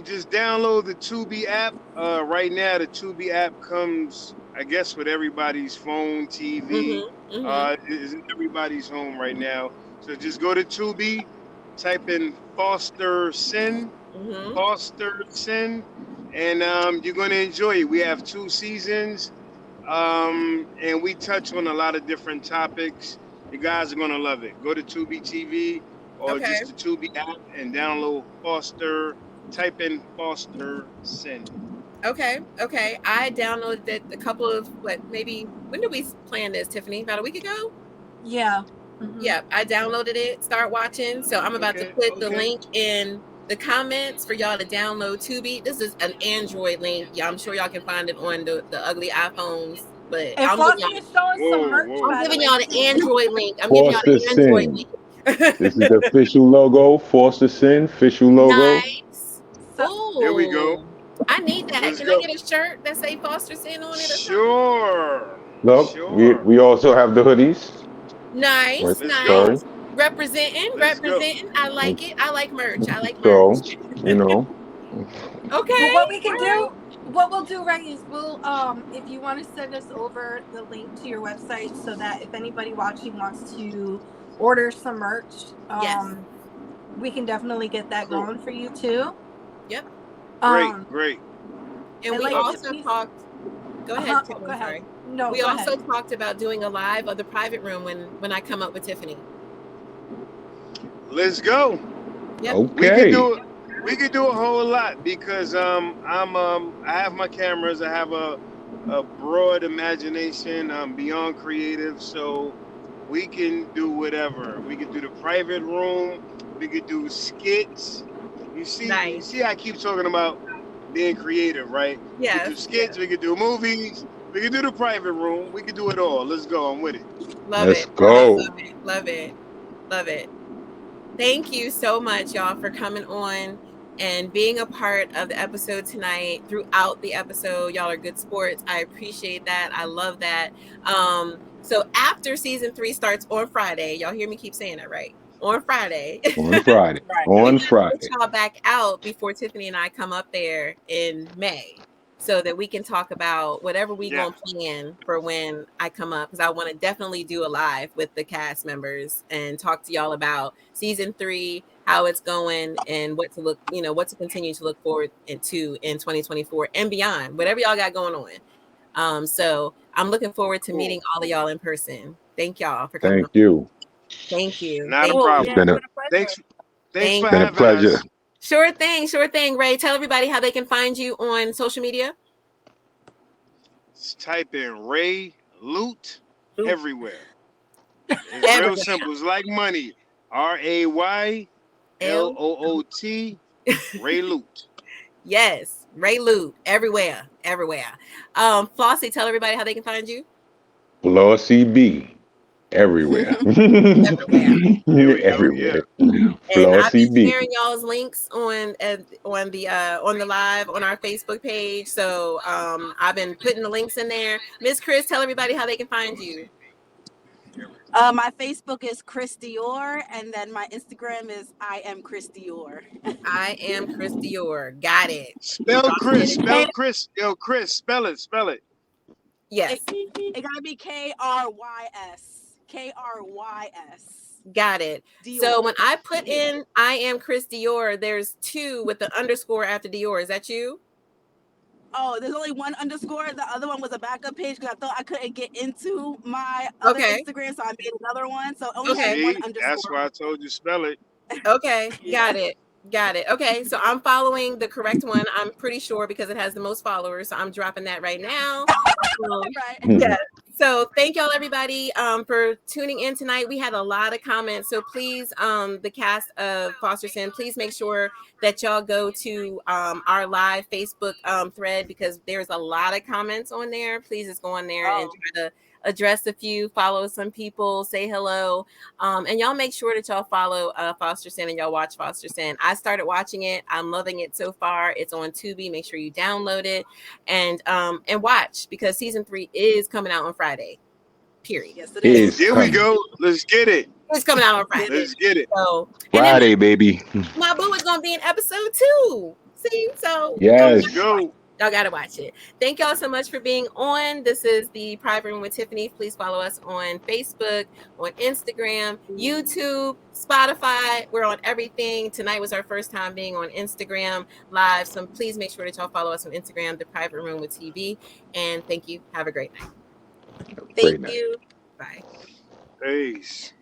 Just download the Tubi app. Right now, the Tubi app comes, I guess, with everybody's phone, TV. It's in everybody's home right now. So just go to Tubi, type in Foster Sin, and you're going to enjoy it. We have 2 seasons, and we touch on a lot of different topics. You guys are going to love it. Go to Tubi TV or just the Tubi app and download Foster. Type in Foster Sin. Okay. I downloaded it a couple of when did we plan this, Tiffany? About a week ago? Yeah. Yeah, I downloaded it, start watching. So I'm about to put the link in the comments for y'all to download Tubi. This is an Android link. Yeah, I'm sure y'all can find it on the ugly iPhones. But And Flossie is showing some merch. I'm giving y'all the Android link. I'm giving y'all the Android link. This is the official logo, Foster Sin, official logo. Nice. There we go. I need that. Let's Can go. I get a shirt that say Foster Sin on it? Sure. Look, we also have the hoodies. Nice. Sorry. Representing. I like it. I like merch. So, you know. Well, Okay. what we'll do, right, is we'll if you want to send us over the link to your website so that if anybody watching wants to order some merch, we can definitely get that going for you too. Yep. Great. And we also talked. Go ahead, Tiffany. Go ahead. Sorry. No, we go also ahead. talked about doing a live of the private room when I come up with Tiffany. Let's go. Yep. Okay. We could do a whole lot because I have my cameras. I have a broad imagination. I'm beyond creative, so we can do whatever. We could do the private room. We could do skits. You see I keep talking about being creative, right? Yeah. We could do skits. We could do movies. We could do the private room. We could do it all. Let's go. I'm with it. Let's go. Love it. Thank you so much, y'all, for coming on and being a part of the episode tonight. Throughout the episode, y'all are good sports. I appreciate that. I love that. So after season 3 starts on Friday, y'all hear me keep saying that, right? On Friday. On Friday. On Friday. Put y'all back out before Tiffany and I come up there in May, so that we can talk about whatever we gonna plan for when I come up, because I want to definitely do a live with the cast members and talk to y'all about season 3, how it's going, and what to continue to look forward to in 2024 and beyond, whatever y'all got going on. So I'm looking forward to meeting all of y'all in person. Thank y'all for coming. Thank you. Not a problem. Thanks for Been a having pleasure. us. Sure thing. Ray, tell everybody how they can find you on social media. Just type in Ray Loot everywhere. It's real simple. It's like money. RAYLOOT. Ray Loot. Yes, Ray Loot everywhere. Flossie, tell everybody how they can find you. Flossie B. Everywhere. Everywhere. And I've Flossie been B. sharing y'all's links on the live on our Facebook page. So I've been putting the links in there. Miss Chris, tell everybody how they can find you. My Facebook is Chris Dior, and then my Instagram is I am Chris Dior. I am Chris Dior. Got it. Spell Chris. Spell Chris. Yo, Chris. Spell it. Spell it. Yes. It gotta be KRYS. KRYS. Got it. Dior. So when I put in I am Chris Dior, there's 2 with the underscore after Dior. Is that you? Oh, there's only 1 underscore. The other one was a backup page because I thought I couldn't get into my other Instagram, so I made another one. So only had 1 underscore. That's why I told you spell it. Okay, got it. Got it. Okay, so I'm following the correct one. I'm pretty sure because it has the most followers. So I'm dropping that right now. Yeah. So thank y'all everybody for tuning in tonight. We had a lot of comments. So please, the cast of Foster Sin, please make sure that y'all go to our live Facebook thread because there's a lot of comments on there. Please just go on there and try to address a few, follow some people, say hello. And y'all make sure that y'all follow Foster Sin and y'all watch Foster Sin. I started watching it. I'm loving it so far. It's on Tubi. Make sure you download it and watch because season 3 is coming out on Friday. Period. Yes, it is. Here we go. Let's get it. It's coming out on Friday. Let's get it. So Friday, baby. my boo is gonna be in episode 2. See, so Yes. Go. y'all gotta watch it. Thank y'all so much for being on. This is the Private Room with Tiffany. Please follow us on Facebook, on Instagram, YouTube, Spotify. We're on everything. Tonight was our first time being on Instagram live. So please make sure that y'all follow us on Instagram, the Private Room with TV. And thank you. Have a great night. Thank you. Bye. Peace.